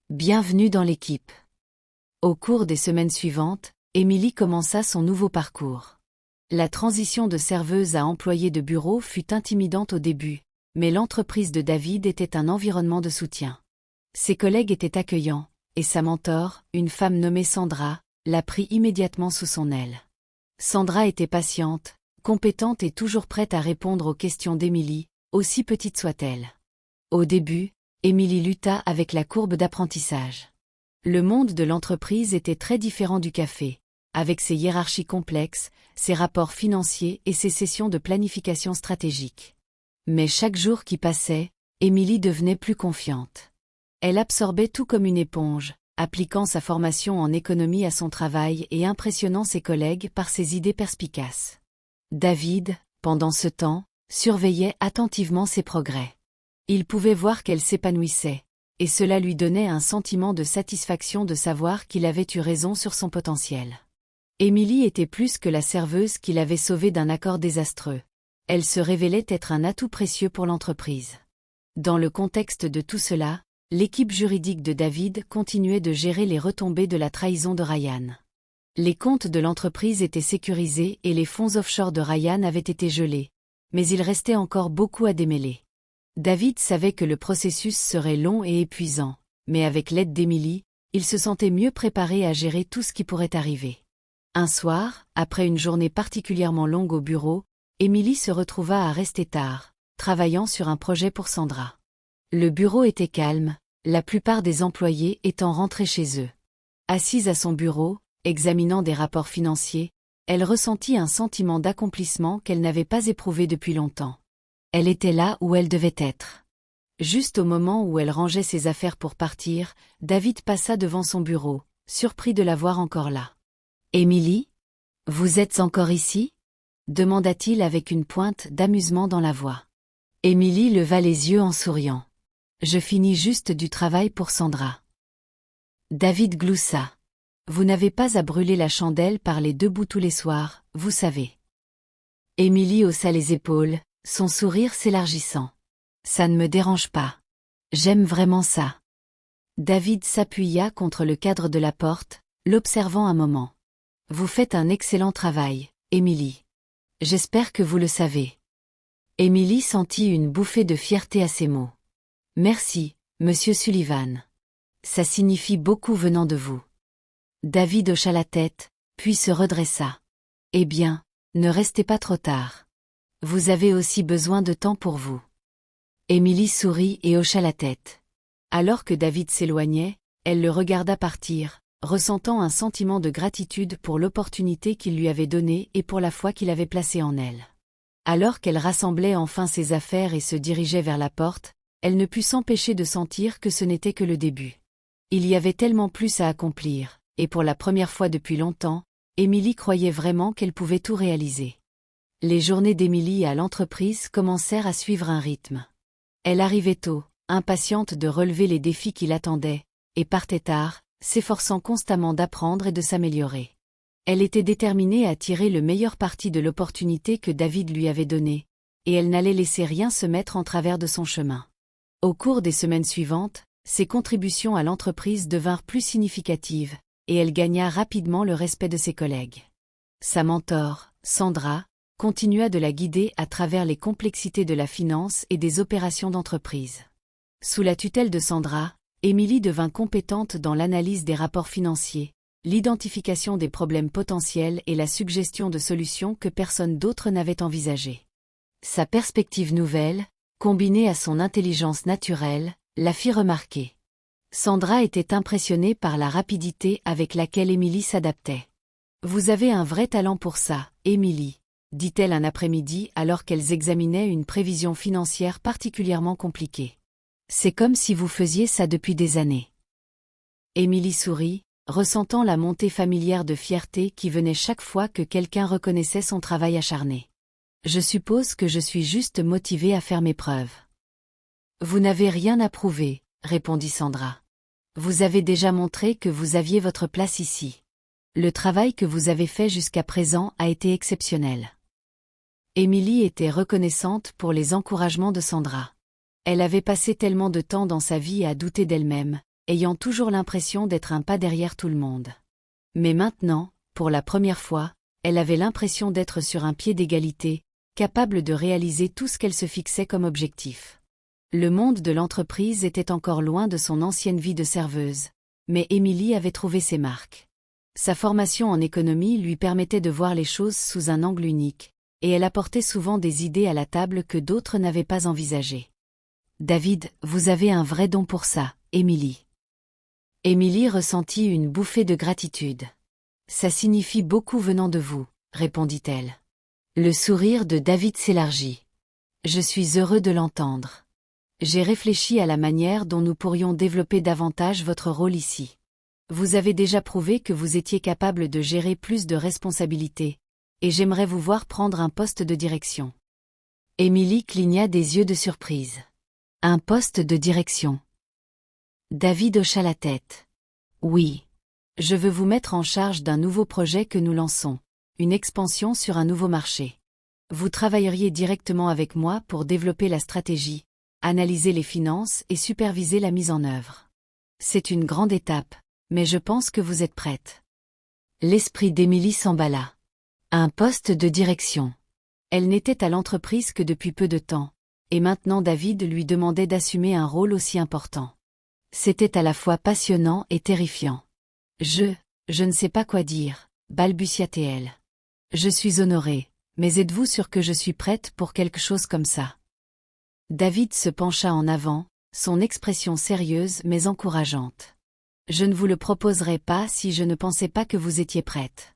Speaker 1: Bienvenue dans l'équipe. » Au cours des semaines suivantes, Émilie commença son nouveau parcours. La transition de serveuse à employée de bureau fut intimidante au début, mais l'entreprise de David était un environnement de soutien. Ses collègues étaient accueillants, et sa mentor, une femme nommée Sandra, la prit immédiatement sous son aile. Sandra était patiente, compétente et toujours prête à répondre aux questions d'Émilie, aussi petite soit-elle. Au début, Émilie lutta avec la courbe d'apprentissage. Le monde de l'entreprise était très différent du café, avec ses hiérarchies complexes, ses rapports financiers et ses sessions de planification stratégique. Mais chaque jour qui passait, Émilie devenait plus confiante. Elle absorbait tout comme une éponge, appliquant sa formation en économie à son travail et impressionnant ses collègues par ses idées perspicaces. David, pendant ce temps, surveillait attentivement ses progrès. Il pouvait voir qu'elle s'épanouissait, et cela lui donnait un sentiment de satisfaction de savoir qu'il avait eu raison sur son potentiel. Émilie était plus que la serveuse qu'il avait sauvée d'un accord désastreux. Elle se révélait être un atout précieux pour l'entreprise. Dans le contexte de tout cela, l'équipe juridique de David continuait de gérer les retombées de la trahison de Ryan. Les comptes de l'entreprise étaient sécurisés et les fonds offshore de Ryan avaient été gelés, mais il restait encore beaucoup à démêler. David savait que le processus serait long et épuisant, mais avec l'aide d'Emily, il se sentait mieux préparé à gérer tout ce qui pourrait arriver. Un soir, après une journée particulièrement longue au bureau, Emily se retrouva à rester tard, travaillant sur un projet pour Sandra. Le bureau était calme, la plupart des employés étant rentrés chez eux. Assise à son bureau, examinant des rapports financiers, elle ressentit un sentiment d'accomplissement qu'elle n'avait pas éprouvé depuis longtemps. Elle était là où elle devait être. Juste au moment où elle rangeait ses affaires pour partir, David passa devant son bureau, surpris de la voir encore là. « Émilie ? Vous êtes encore ici ?» demanda-t-il avec une pointe d'amusement dans la voix. Émilie leva les yeux en souriant. « Je finis juste du travail pour Sandra. » David gloussa. « Vous n'avez pas à brûler la chandelle par les deux bouts tous les soirs, vous savez. » Émilie haussa les épaules, son sourire s'élargissant. « Ça ne me dérange pas. J'aime vraiment ça. » David s'appuya contre le cadre de la porte, l'observant un moment. « Vous faites un excellent travail, Émilie. J'espère que vous le savez. » Émilie sentit une bouffée de fierté à ces mots. « Merci, monsieur Sullivan. Ça signifie beaucoup venant de vous. » David hocha la tête, puis se redressa. « Eh bien, ne restez pas trop tard. Vous avez aussi besoin de temps pour vous. » Émilie sourit et hocha la tête. Alors que David s'éloignait, elle le regarda partir, ressentant un sentiment de gratitude pour l'opportunité qu'il lui avait donnée et pour la foi qu'il avait placée en elle. Alors qu'elle rassemblait enfin ses affaires et se dirigeait vers la porte, elle ne put s'empêcher de sentir que ce n'était que le début. Il y avait tellement plus à accomplir, et pour la première fois depuis longtemps, Émilie croyait vraiment qu'elle pouvait tout réaliser. Les journées d'Émilie à l'entreprise commencèrent à suivre un rythme. Elle arrivait tôt, impatiente de relever les défis qui l'attendaient, et partait tard, s'efforçant constamment d'apprendre et de s'améliorer. Elle était déterminée à tirer le meilleur parti de l'opportunité que David lui avait donnée, et elle n'allait laisser rien se mettre en travers de son chemin. Au cours des semaines suivantes, ses contributions à l'entreprise devinrent plus significatives, et elle gagna rapidement le respect de ses collègues. Sa mentor, Sandra, continua de la guider à travers les complexités de la finance et des opérations d'entreprise. Sous la tutelle de Sandra, Émilie devint compétente dans l'analyse des rapports financiers, l'identification des problèmes potentiels et la suggestion de solutions que personne d'autre n'avait envisagées. Sa perspective nouvelle, combinée à son intelligence naturelle, la fit remarquer. Sandra était impressionnée par la rapidité avec laquelle Émilie s'adaptait. « Vous avez un vrai talent pour ça, Émilie », dit-elle un après-midi alors qu'elles examinaient une prévision financière particulièrement compliquée. « C'est comme si vous faisiez ça depuis des années. » Émilie sourit, ressentant la montée familière de fierté qui venait chaque fois que quelqu'un reconnaissait son travail acharné. « Je suppose que je suis juste motivée à faire mes preuves. »« Vous n'avez rien à prouver, » répondit Sandra. « Vous avez déjà montré que vous aviez votre place ici. Le travail que vous avez fait jusqu'à présent a été exceptionnel. » Émilie était reconnaissante pour les encouragements de Sandra. Elle avait passé tellement de temps dans sa vie à douter d'elle-même, ayant toujours l'impression d'être un pas derrière tout le monde. Mais maintenant, pour la première fois, elle avait l'impression d'être sur un pied d'égalité, capable de réaliser tout ce qu'elle se fixait comme objectif. Le monde de l'entreprise était encore loin de son ancienne vie de serveuse, mais Émilie avait trouvé ses marques. Sa formation en économie lui permettait de voir les choses sous un angle unique, et elle apportait souvent des idées à la table que d'autres n'avaient pas envisagées. « David, vous avez un vrai don pour ça, Émilie. » Émilie ressentit une bouffée de gratitude. « Ça signifie beaucoup venant de vous, » répondit-elle. Le sourire de David s'élargit. « Je suis heureux de l'entendre. J'ai réfléchi à la manière dont nous pourrions développer davantage votre rôle ici. Vous avez déjà prouvé que vous étiez capable de gérer plus de responsabilités, et j'aimerais vous voir prendre un poste de direction. » Émilie cligna des yeux de surprise. « Un poste de direction ?» David hocha la tête. « Oui. Je veux vous mettre en charge d'un nouveau projet que nous lançons, une expansion sur un nouveau marché. Vous travailleriez directement avec moi pour développer la stratégie, analyser les finances et superviser la mise en œuvre. C'est une grande étape, mais je pense que vous êtes prête. » L'esprit d'Émilie s'emballa. Un poste de direction. Elle n'était à l'entreprise que depuis peu de temps, et maintenant David lui demandait d'assumer un rôle aussi important. C'était à la fois passionnant et terrifiant. Je ne sais pas quoi dire, balbutia-t-elle. Je suis honorée, mais êtes-vous sûre que je suis prête pour quelque chose comme ça? David se pencha en avant, son expression sérieuse mais encourageante. Je ne vous le proposerais pas si je ne pensais pas que vous étiez prête.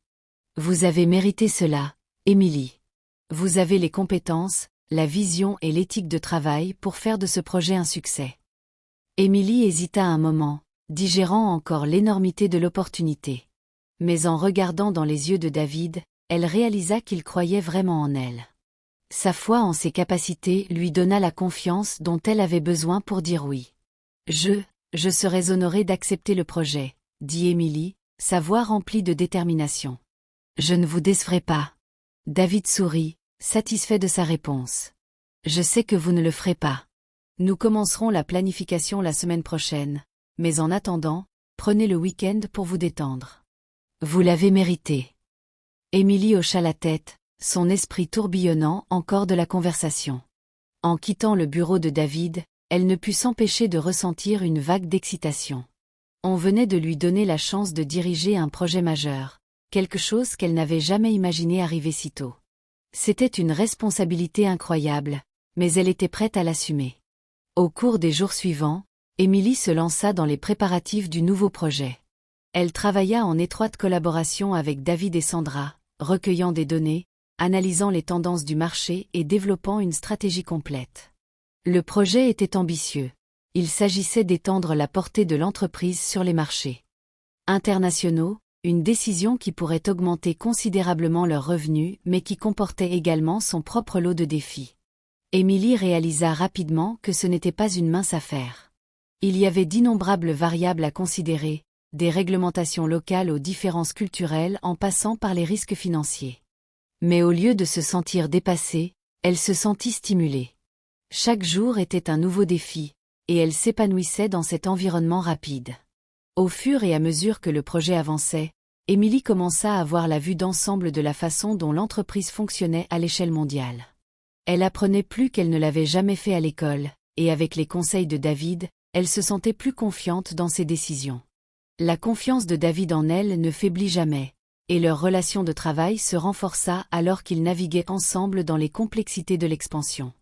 Speaker 1: Vous avez mérité cela, Émilie. Vous avez les compétences, la vision et l'éthique de travail pour faire de ce projet un succès. Émilie hésita un moment, digérant encore l'énormité de l'opportunité. Mais en regardant dans les yeux de David, elle réalisa qu'il croyait vraiment en elle. Sa foi en ses capacités lui donna la confiance dont elle avait besoin pour dire oui. Je serais honorée d'accepter le projet, dit Émilie, sa voix remplie de détermination. Je ne vous décevrai pas. David sourit, satisfait de sa réponse. Je sais que vous ne le ferez pas. Nous commencerons la planification la semaine prochaine, mais en attendant, prenez le week-end pour vous détendre. Vous l'avez mérité. Émilie hocha la tête, son esprit tourbillonnant encore de la conversation. En quittant le bureau de David, elle ne put s'empêcher de ressentir une vague d'excitation. On venait de lui donner la chance de diriger un projet majeur, quelque chose qu'elle n'avait jamais imaginé arriver si tôt. C'était une responsabilité incroyable, mais elle était prête à l'assumer. Au cours des jours suivants, Émilie se lança dans les préparatifs du nouveau projet. Elle travailla en étroite collaboration avec David et Sandra, recueillant des données, analysant les tendances du marché et développant une stratégie complète. Le projet était ambitieux. Il s'agissait d'étendre la portée de l'entreprise sur les marchés internationaux, une décision qui pourrait augmenter considérablement leurs revenus mais qui comportait également son propre lot de défis. Émilie réalisa rapidement que ce n'était pas une mince affaire. Il y avait d'innombrables variables à considérer, des réglementations locales aux différences culturelles en passant par les risques financiers. Mais au lieu de se sentir dépassée, elle se sentit stimulée. Chaque jour était un nouveau défi, et elle s'épanouissait dans cet environnement rapide. Au fur et à mesure que le projet avançait, Émilie commença à avoir la vue d'ensemble de la façon dont l'entreprise fonctionnait à l'échelle mondiale. Elle apprenait plus qu'elle ne l'avait jamais fait à l'école, et avec les conseils de David, elle se sentait plus confiante dans ses décisions. La confiance de David en elle ne faiblit jamais, et leur relation de travail se renforça alors qu'ils naviguaient ensemble dans les complexités de l'expansion.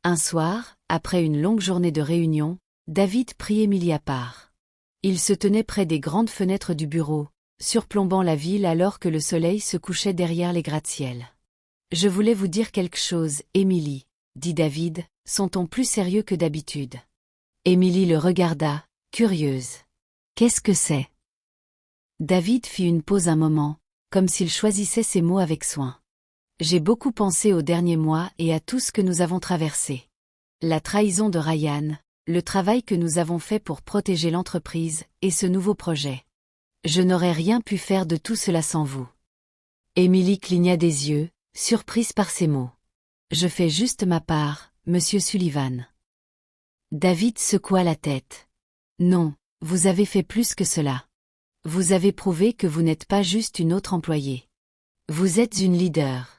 Speaker 1: Un soir, après une longue journée de réunion, David prit Émilie à part. Il se tenait près des grandes fenêtres du bureau, surplombant la ville alors que le soleil se couchait derrière les gratte-ciel. « Je voulais vous dire quelque chose, Émilie, » dit David, son ton plus sérieux que d'habitude. Émilie le regarda, curieuse. « Qu'est-ce que c'est ?» David fit une pause un moment, comme s'il choisissait ses mots avec soin. « J'ai beaucoup pensé aux derniers mois et à tout ce que nous avons traversé. La trahison de Ryan, le travail que nous avons fait pour protéger l'entreprise et ce nouveau projet. Je n'aurais rien pu faire de tout cela sans vous. » Émilie cligna des yeux, surprise par ces mots. « Je fais juste ma part, monsieur Sullivan. » David secoua la tête. « Non, vous avez fait plus que cela. Vous avez prouvé que vous n'êtes pas juste une autre employée. Vous êtes une leader.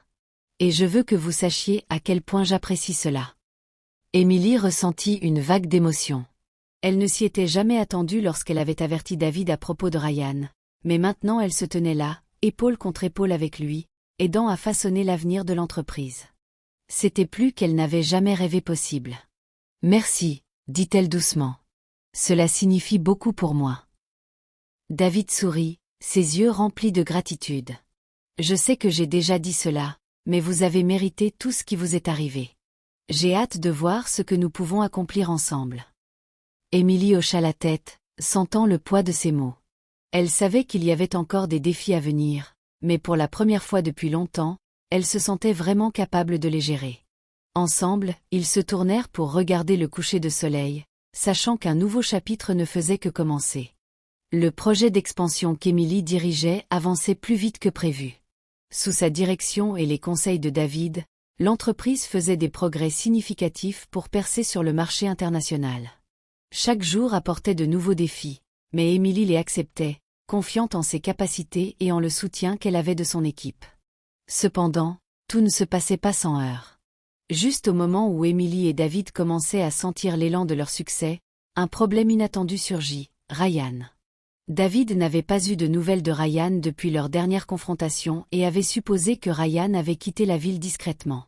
Speaker 1: Et je veux que vous sachiez à quel point j'apprécie cela. » Émilie ressentit une vague d'émotion. Elle ne s'y était jamais attendue lorsqu'elle avait averti David à propos de Ryan, mais maintenant elle se tenait là, épaule contre épaule avec lui, aidant à façonner l'avenir de l'entreprise. C'était plus qu'elle n'avait jamais rêvé possible. « Merci, » dit-elle doucement. « Cela signifie beaucoup pour moi. » David sourit, ses yeux remplis de gratitude. « Je sais que j'ai déjà dit cela, mais vous avez mérité tout ce qui vous est arrivé. J'ai hâte de voir ce que nous pouvons accomplir ensemble. » Émilie hocha la tête, sentant le poids de ses mots. Elle savait qu'il y avait encore des défis à venir, mais pour la première fois depuis longtemps, elle se sentait vraiment capable de les gérer. Ensemble, ils se tournèrent pour regarder le coucher de soleil, sachant qu'un nouveau chapitre ne faisait que commencer. Le projet d'expansion qu'Émilie dirigeait avançait plus vite que prévu. Sous sa direction et les conseils de David, l'entreprise faisait des progrès significatifs pour percer sur le marché international. Chaque jour apportait de nouveaux défis, mais Émilie les acceptait, confiante en ses capacités et en le soutien qu'elle avait de son équipe. Cependant, tout ne se passait pas sans heurts. Juste au moment où Emily et David commençaient à sentir l'élan de leur succès, un problème inattendu surgit, Ryan. David n'avait pas eu de nouvelles de Ryan depuis leur dernière confrontation et avait supposé que Ryan avait quitté la ville discrètement.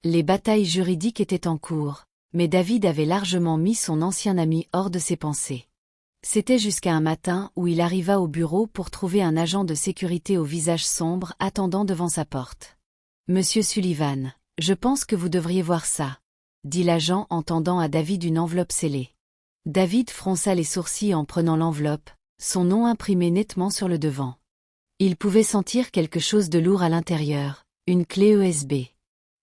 Speaker 1: Les batailles juridiques étaient en cours, mais David avait largement mis son ancien ami hors de ses pensées. C'était jusqu'à un matin où il arriva au bureau pour trouver un agent de sécurité au visage sombre attendant devant sa porte. « Monsieur Sullivan, je pense que vous devriez voir ça », dit l'agent en tendant à David une enveloppe scellée. David fronça les sourcils en prenant l'enveloppe, son nom imprimé nettement sur le devant. Il pouvait sentir quelque chose de lourd à l'intérieur, une clé USB.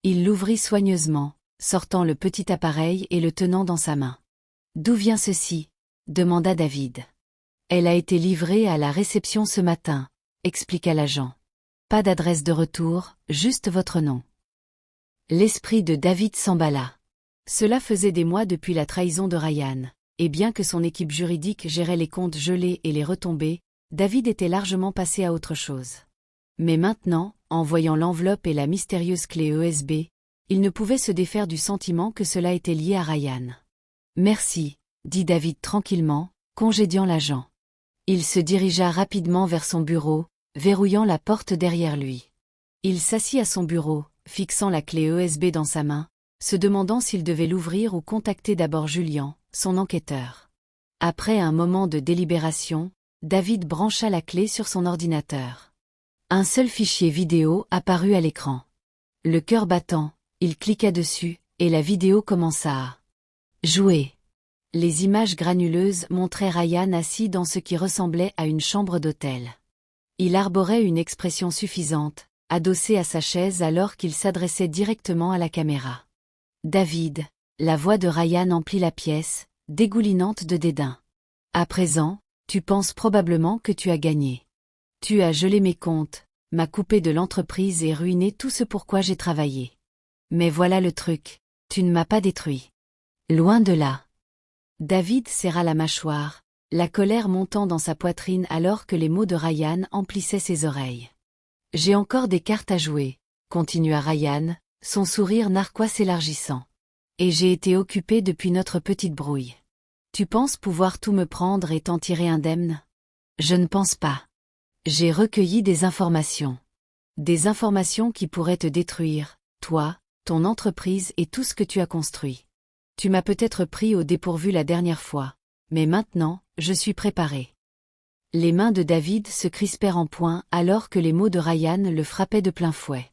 Speaker 1: Il l'ouvrit soigneusement, sortant le petit appareil et le tenant dans sa main. « D'où vient ceci ?» demanda David. « Elle a été livrée à la réception ce matin », expliqua l'agent. « Pas d'adresse de retour, juste votre nom. » L'esprit de David s'emballa. Cela faisait des mois depuis la trahison de Ryan, et bien que son équipe juridique gérait les comptes gelés et les retombées, David était largement passé à autre chose. Mais maintenant, en voyant l'enveloppe et la mystérieuse clé USB, il ne pouvait se défaire du sentiment que cela était lié à Ryan. « Merci », dit David tranquillement, congédiant l'agent. Il se dirigea rapidement vers son bureau, verrouillant la porte derrière lui. Il s'assit à son bureau, fixant la clé USB dans sa main, se demandant s'il devait l'ouvrir ou contacter d'abord Julian, son enquêteur. Après un moment de délibération, David brancha la clé sur son ordinateur. Un seul fichier vidéo apparut à l'écran. Le cœur battant, il cliqua dessus, et la vidéo commença à jouer. Les images granuleuses montraient Ryan assis dans ce qui ressemblait à une chambre d'hôtel. Il arborait une expression suffisante, adossé à sa chaise alors qu'il s'adressait directement à la caméra. « David », la voix de Ryan emplit la pièce, dégoulinante de dédain. « À présent, tu penses probablement que tu as gagné. Tu as gelé mes comptes, m'as coupé de l'entreprise et ruiné tout ce pour quoi j'ai travaillé. Mais voilà le truc, tu ne m'as pas détruit. Loin de là. » David serra la mâchoire, la colère montant dans sa poitrine alors que les mots de Ryan emplissaient ses oreilles. « J'ai encore des cartes à jouer », continua Ryan, son sourire narquois s'élargissant. « Et j'ai été occupé depuis notre petite brouille. Tu penses pouvoir tout me prendre et t'en tirer indemne ? Je ne pense pas. J'ai recueilli des informations. Des informations qui pourraient te détruire, toi, ton entreprise et tout ce que tu as construit. Tu m'as peut-être pris au dépourvu la dernière fois, mais maintenant, je suis préparé. » Les mains de David se crispèrent en poing alors que les mots de Ryan le frappaient de plein fouet.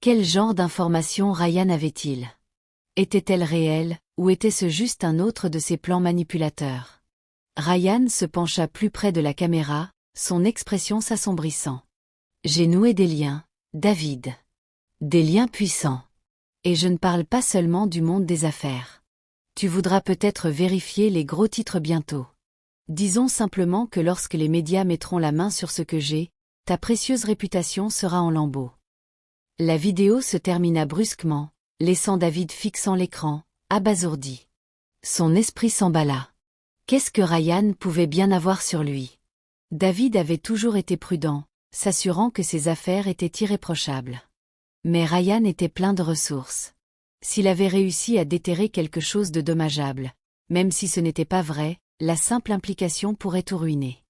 Speaker 1: Quel genre d'informations Ryan avait-il ? Était-elle réelle, ou était-ce juste un autre de ses plans manipulateurs ? Ryan se pencha plus près de la caméra, son expression s'assombrissant. « J'ai noué des liens, David. Des liens puissants. Et je ne parle pas seulement du monde des affaires. Tu voudras peut-être vérifier les gros titres bientôt. Disons simplement que lorsque les médias mettront la main sur ce que j'ai, ta précieuse réputation sera en lambeaux. » La vidéo se termina brusquement, laissant David fixant l'écran, abasourdi. Son esprit s'emballa. Qu'est-ce que Ryan pouvait bien avoir sur lui ? David avait toujours été prudent, s'assurant que ses affaires étaient irréprochables. Mais Ryan était plein de ressources. S'il avait réussi à déterrer quelque chose de dommageable, même si ce n'était pas vrai, la simple implication pourrait tout ruiner.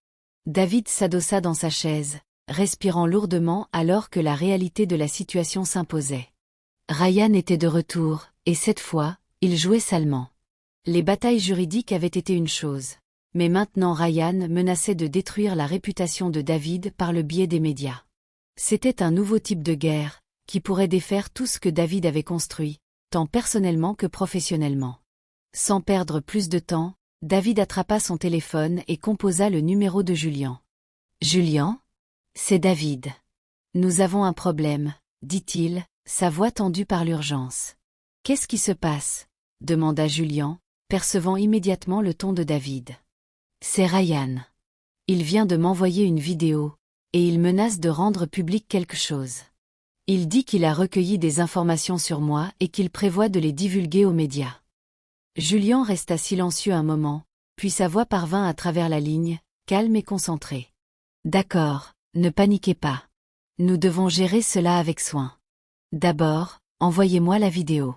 Speaker 1: David s'adossa dans sa chaise, respirant lourdement alors que la réalité de la situation s'imposait. Ryan était de retour, et cette fois, il jouait salement. Les batailles juridiques avaient été une chose, mais maintenant Ryan menaçait de détruire la réputation de David par le biais des médias. C'était un nouveau type de guerre, qui pourrait défaire tout ce que David avait construit, tant personnellement que professionnellement. Sans perdre plus de temps, David attrapa son téléphone et composa le numéro de Julian. « Julian ? C'est David. Nous avons un problème, dit-il, sa voix tendue par l'urgence. « Qu'est-ce qui se passe ? » demanda Julian, percevant immédiatement le ton de David. « C'est Ryan. Il vient de m'envoyer une vidéo, et il menace de rendre public quelque chose. Il dit qu'il a recueilli des informations sur moi et qu'il prévoit de les divulguer aux médias. » Julian resta silencieux un moment, puis sa voix parvint à travers la ligne, calme et concentrée. D'accord, ne paniquez pas. Nous devons gérer cela avec soin. D'abord, envoyez-moi la vidéo.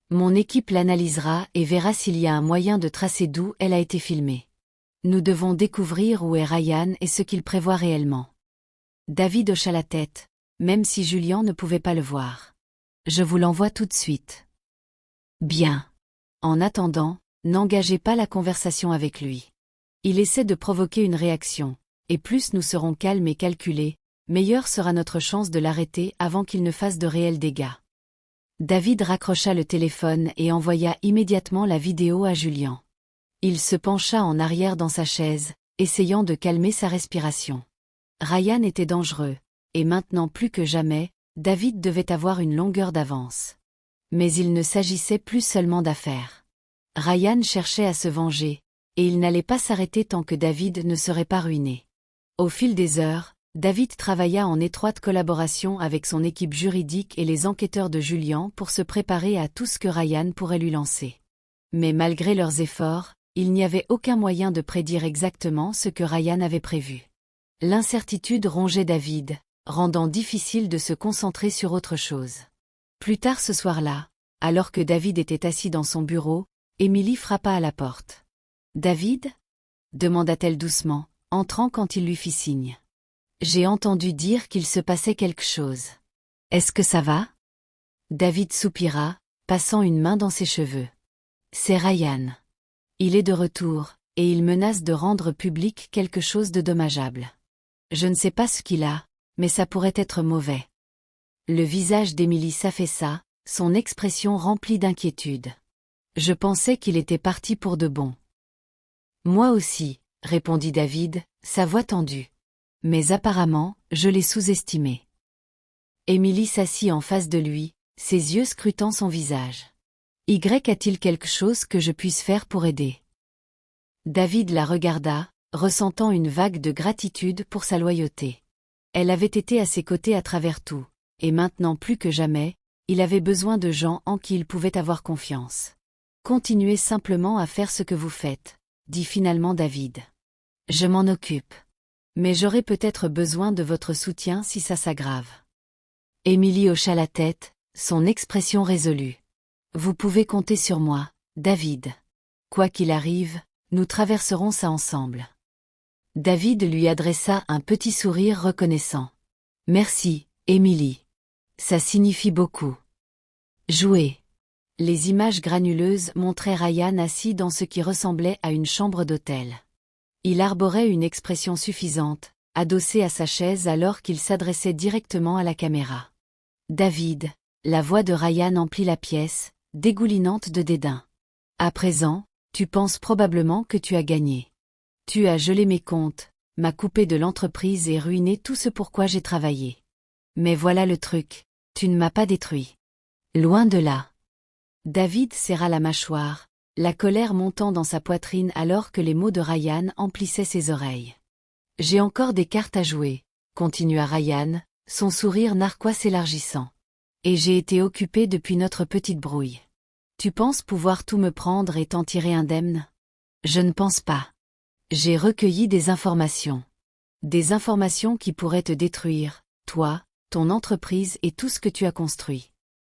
Speaker 1: Mon équipe l'analysera et verra s'il y a un moyen de tracer d'où elle a été filmée. Nous devons découvrir où est Ryan et ce qu'il prévoit réellement. David hocha la tête, même si Julian ne pouvait pas le voir. Je vous l'envoie tout de suite. Bien. En attendant, n'engagez pas la conversation avec lui. Il essaie de provoquer une réaction, et plus nous serons calmes et calculés, meilleure sera notre chance de l'arrêter avant qu'il ne fasse de réels dégâts. David raccrocha le téléphone et envoya immédiatement la vidéo à Julian. Il se pencha en arrière dans sa chaise, essayant de calmer sa respiration. Ryan était dangereux, et maintenant plus que jamais, David devait avoir une longueur d'avance. Mais il ne s'agissait plus seulement d'affaires. Ryan cherchait à se venger, et il n'allait pas s'arrêter tant que David ne serait pas ruiné. Au fil des heures, David travailla en étroite collaboration avec son équipe juridique et les enquêteurs de Julian pour se préparer à tout ce que Ryan pourrait lui lancer. Mais malgré leurs efforts, il n'y avait aucun moyen de prédire exactement ce que Ryan avait prévu. L'incertitude rongeait David, rendant difficile de se concentrer sur autre chose. Plus tard ce soir-là, alors que David était assis dans son bureau, Émilie frappa à la porte. « David » demanda-t-elle doucement, entrant quand il lui fit signe. « J'ai entendu dire qu'il se passait quelque chose. Est-ce que ça va ?» David soupira, passant une main dans ses cheveux. « C'est Ryan. Il est de retour, et il menace de rendre public quelque chose de dommageable. Je ne sais pas ce qu'il a, mais ça pourrait être mauvais. » Le visage d'Émilie s'affaissa, son expression remplie d'inquiétude. « Je pensais qu'il était parti pour de bon. »« Moi aussi, » répondit David, sa voix tendue. « Mais apparemment, je l'ai sous-estimé. » Émilie s'assit en face de lui, ses yeux scrutant son visage. « Y a-t-il quelque chose que je puisse faire pour aider ?» David la regarda, ressentant une vague de gratitude pour sa loyauté. Elle avait été à ses côtés à travers tout, et maintenant plus que jamais, il avait besoin de gens en qui il pouvait avoir confiance. « Continuez simplement à faire ce que vous faites, » dit finalement David. « Je m'en occupe. Mais j'aurai peut-être besoin de votre soutien si ça s'aggrave. » Émilie hocha la tête, son expression résolue. « Vous pouvez compter sur moi, David. Quoi qu'il arrive, nous traverserons ça ensemble. » David lui adressa un petit sourire reconnaissant. « Merci, Émilie. Ça signifie beaucoup. » Jouez. Les images granuleuses montraient Ryan assis dans ce qui ressemblait à une chambre d'hôtel. Il arborait une expression suffisante, adossé à sa chaise alors qu'il s'adressait directement à la caméra. « David », la voix de Ryan emplit la pièce, dégoulinante de dédain. « À présent, tu penses probablement que tu as gagné. Tu as gelé mes comptes, m'as coupé de l'entreprise et ruiné tout ce pour quoi j'ai travaillé. Mais voilà le truc, tu ne m'as pas détruit. Loin de là. » David serra la mâchoire, la colère montant dans sa poitrine alors que les mots de Ryan emplissaient ses oreilles. « J'ai encore des cartes à jouer, » continua Ryan, son sourire narquois s'élargissant. « Et j'ai été occupé depuis notre petite brouille. Tu penses pouvoir tout me prendre et t'en tirer indemne? Je ne pense pas. J'ai recueilli des informations. Des informations qui pourraient te détruire, toi, ton entreprise et tout ce que tu as construit.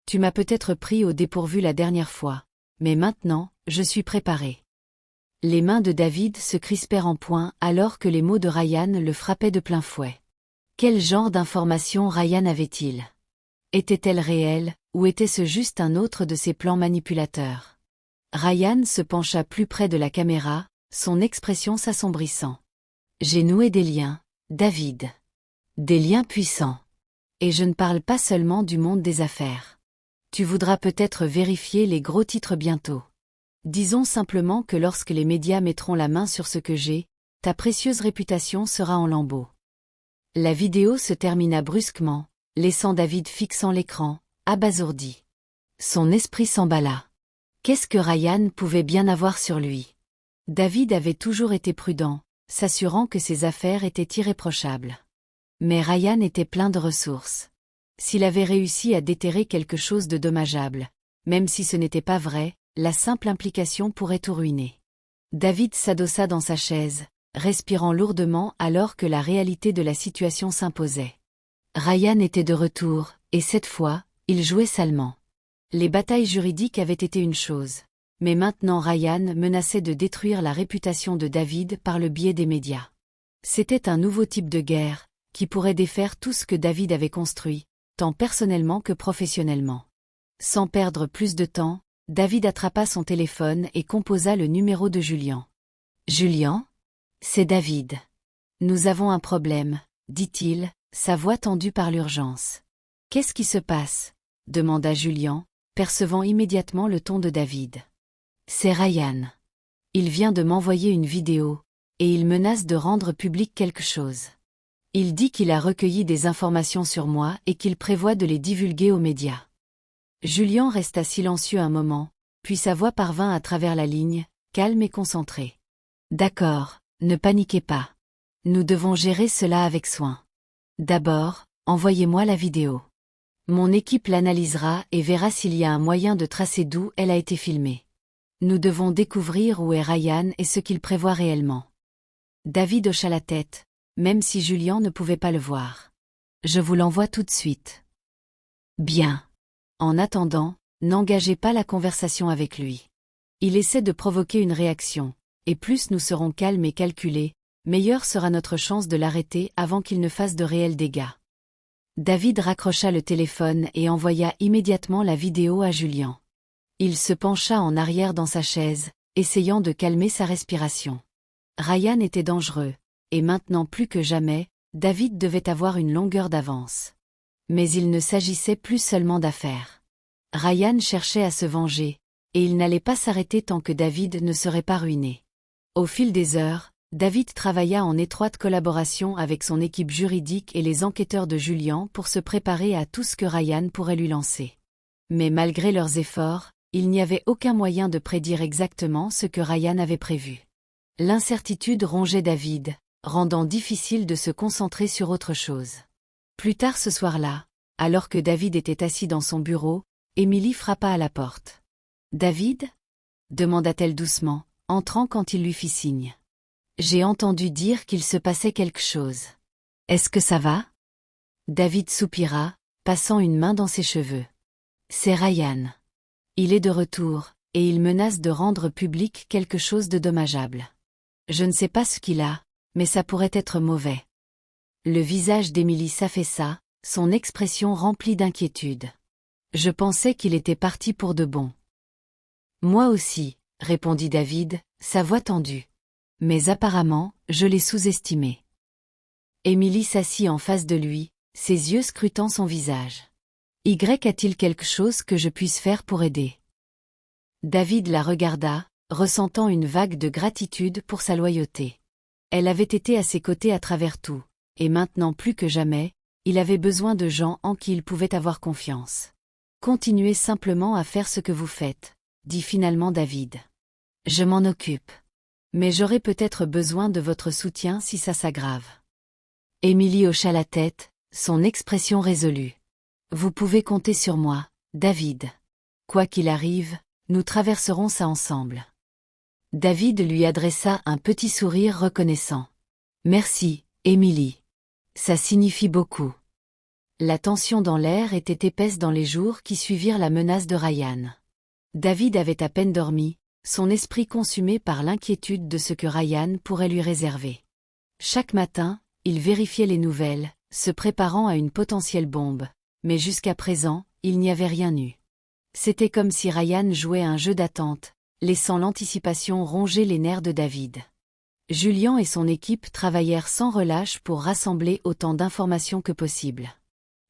Speaker 1: Tu m'as peut-être pris au dépourvu la dernière fois, mais maintenant, je suis préparé. » Les mains de David se crispèrent en poing alors que les mots de Ryan le frappaient de plein fouet. Quel genre d'informations Ryan avait-il? Était-elle réelle, ou était-ce juste un autre de ses plans manipulateurs? Ryan se pencha plus près de la caméra, son expression s'assombrissant. « J'ai noué des liens, David. Des liens puissants. Et je ne parle pas seulement du monde des affaires. Tu voudras peut-être vérifier les gros titres bientôt. Disons simplement que lorsque les médias mettront la main sur ce que j'ai, ta précieuse réputation sera en lambeaux. » La vidéo se termina brusquement, laissant David fixant l'écran, abasourdi. Son esprit s'emballa. Qu'est-ce que Ryan pouvait bien avoir sur lui? David avait toujours été prudent, s'assurant que ses affaires étaient irréprochables. Mais Ryan était plein de ressources. S'il avait réussi à déterrer quelque chose de dommageable, même si ce n'était pas vrai, la simple implication pourrait tout ruiner. David s'adossa dans sa chaise, respirant lourdement alors que la réalité de la situation s'imposait. Ryan était de retour, et cette fois, il jouait salement. Les batailles juridiques avaient été une chose. Mais maintenant Ryan menaçait de détruire la réputation de David par le biais des médias. C'était un nouveau type de guerre, qui pourrait défaire tout ce que David avait construit, tant personnellement que professionnellement. Sans perdre plus de temps, David attrapa son téléphone et composa le numéro de Julian. « Julian ? C'est David. Nous avons un problème, dit-il, sa voix tendue par l'urgence. « Qu'est-ce qui se passe ? Demanda Julian, percevant immédiatement le ton de David. « C'est Ryan. Il vient de m'envoyer une vidéo, et il menace de rendre public quelque chose. Il dit qu'il a recueilli des informations sur moi et qu'il prévoit de les divulguer aux médias. » Julian resta silencieux un moment, puis sa voix parvint à travers la ligne, calme et concentrée. « D'accord, ne paniquez pas. Nous devons gérer cela avec soin. D'abord, envoyez-moi la vidéo. Mon équipe l'analysera et verra s'il y a un moyen de tracer d'où elle a été filmée. Nous devons découvrir où est Ryan et ce qu'il prévoit réellement. » David hocha la tête, même si Julian ne pouvait pas le voir. « Je vous l'envoie tout de suite. » « Bien. En attendant, n'engagez pas la conversation avec lui. Il essaie de provoquer une réaction, et plus nous serons calmes et calculés, meilleure sera notre chance de l'arrêter avant qu'il ne fasse de réels dégâts. » David raccrocha le téléphone et envoya immédiatement la vidéo à Julian. Il se pencha en arrière dans sa chaise, essayant de calmer sa respiration. Ryan était dangereux, et maintenant plus que jamais, David devait avoir une longueur d'avance. Mais il ne s'agissait plus seulement d'affaires. Ryan cherchait à se venger, et il n'allait pas s'arrêter tant que David ne serait pas ruiné. Au fil des heures, David travailla en étroite collaboration avec son équipe juridique et les enquêteurs de Julian pour se préparer à tout ce que Ryan pourrait lui lancer. Mais malgré leurs efforts, il n'y avait aucun moyen de prédire exactement ce que Ryan avait prévu. L'incertitude rongeait David, rendant difficile de se concentrer sur autre chose. Plus tard ce soir-là, alors que David était assis dans son bureau, Émilie frappa à la porte. « David ? » demanda-t-elle doucement, entrant quand il lui fit signe. « J'ai entendu dire qu'il se passait quelque chose. Est-ce que ça va ?» David soupira, passant une main dans ses cheveux. « C'est Ryan. Il est de retour, et il menace de rendre public quelque chose de dommageable. Je ne sais pas ce qu'il a, mais ça pourrait être mauvais. » Le visage d'Émilie s'affaissa, son expression remplie d'inquiétude. « Je pensais qu'il était parti pour de bon. »« Moi aussi, » répondit David, sa voix tendue. « Mais apparemment, je l'ai sous-estimé. » Émilie s'assit en face de lui, ses yeux scrutant son visage. « Y a-t-il quelque chose que je puisse faire pour aider ?» David la regarda, ressentant une vague de gratitude pour sa loyauté. Elle avait été à ses côtés à travers tout. Et maintenant plus que jamais, il avait besoin de gens en qui il pouvait avoir confiance. « Continuez simplement à faire ce que vous faites, » dit finalement David. « Je m'en occupe. Mais j'aurai peut-être besoin de votre soutien si ça s'aggrave. » Émilie hocha la tête, son expression résolue. « Vous pouvez compter sur moi, David. Quoi qu'il arrive, nous traverserons ça ensemble. » David lui adressa un petit sourire reconnaissant. « Merci, Émilie. Ça signifie beaucoup. » La tension dans l'air était épaisse dans les jours qui suivirent la menace de Ryan. David avait à peine dormi, son esprit consumé par l'inquiétude de ce que Ryan pourrait lui réserver. Chaque matin, il vérifiait les nouvelles, se préparant à une potentielle bombe, mais jusqu'à présent, il n'y avait rien eu. C'était comme si Ryan jouait un jeu d'attente, laissant l'anticipation ronger les nerfs de David. Julian et son équipe travaillèrent sans relâche pour rassembler autant d'informations que possible.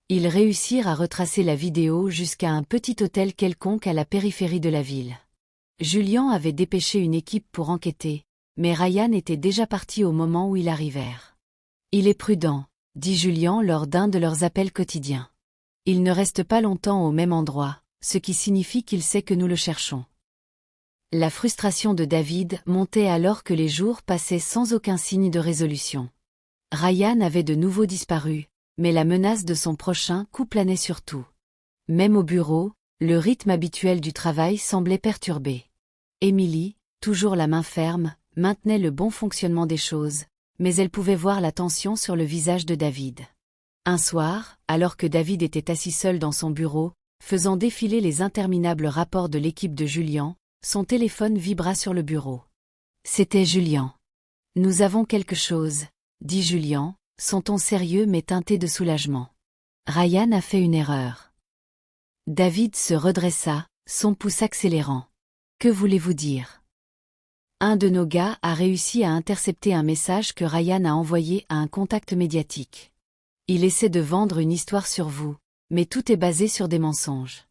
Speaker 1: Ils réussirent à retracer la vidéo jusqu'à un petit hôtel quelconque à la périphérie de la ville. Julian avait dépêché une équipe pour enquêter, mais Ryan était déjà parti au moment où ils arrivèrent. « Il est prudent, » dit Julian lors d'un de leurs appels quotidiens. « Il ne reste pas longtemps au même endroit, ce qui signifie qu'il sait que nous le cherchons. » La frustration de David montait alors que les jours passaient sans aucun signe de résolution. Ryan avait de nouveau disparu, mais la menace de son prochain coup planait sur tout. Même au bureau, le rythme habituel du travail semblait perturbé. Émilie, toujours la main ferme, maintenait le bon fonctionnement des choses, mais elle pouvait voir la tension sur le visage de David. Un soir, alors que David était assis seul dans son bureau, faisant défiler les interminables rapports de l'équipe de Julian, son téléphone vibra sur le bureau. C'était Julian. « Nous avons quelque chose, » dit Julian, son ton sérieux mais teinté de soulagement. « Ryan a fait une erreur. » David se redressa, son pouce accélérant. « Que voulez-vous dire ? » Un de nos gars a réussi à intercepter un message que Ryan a envoyé à un contact médiatique. Il essaie de vendre une histoire sur vous, mais tout est basé sur des mensonges.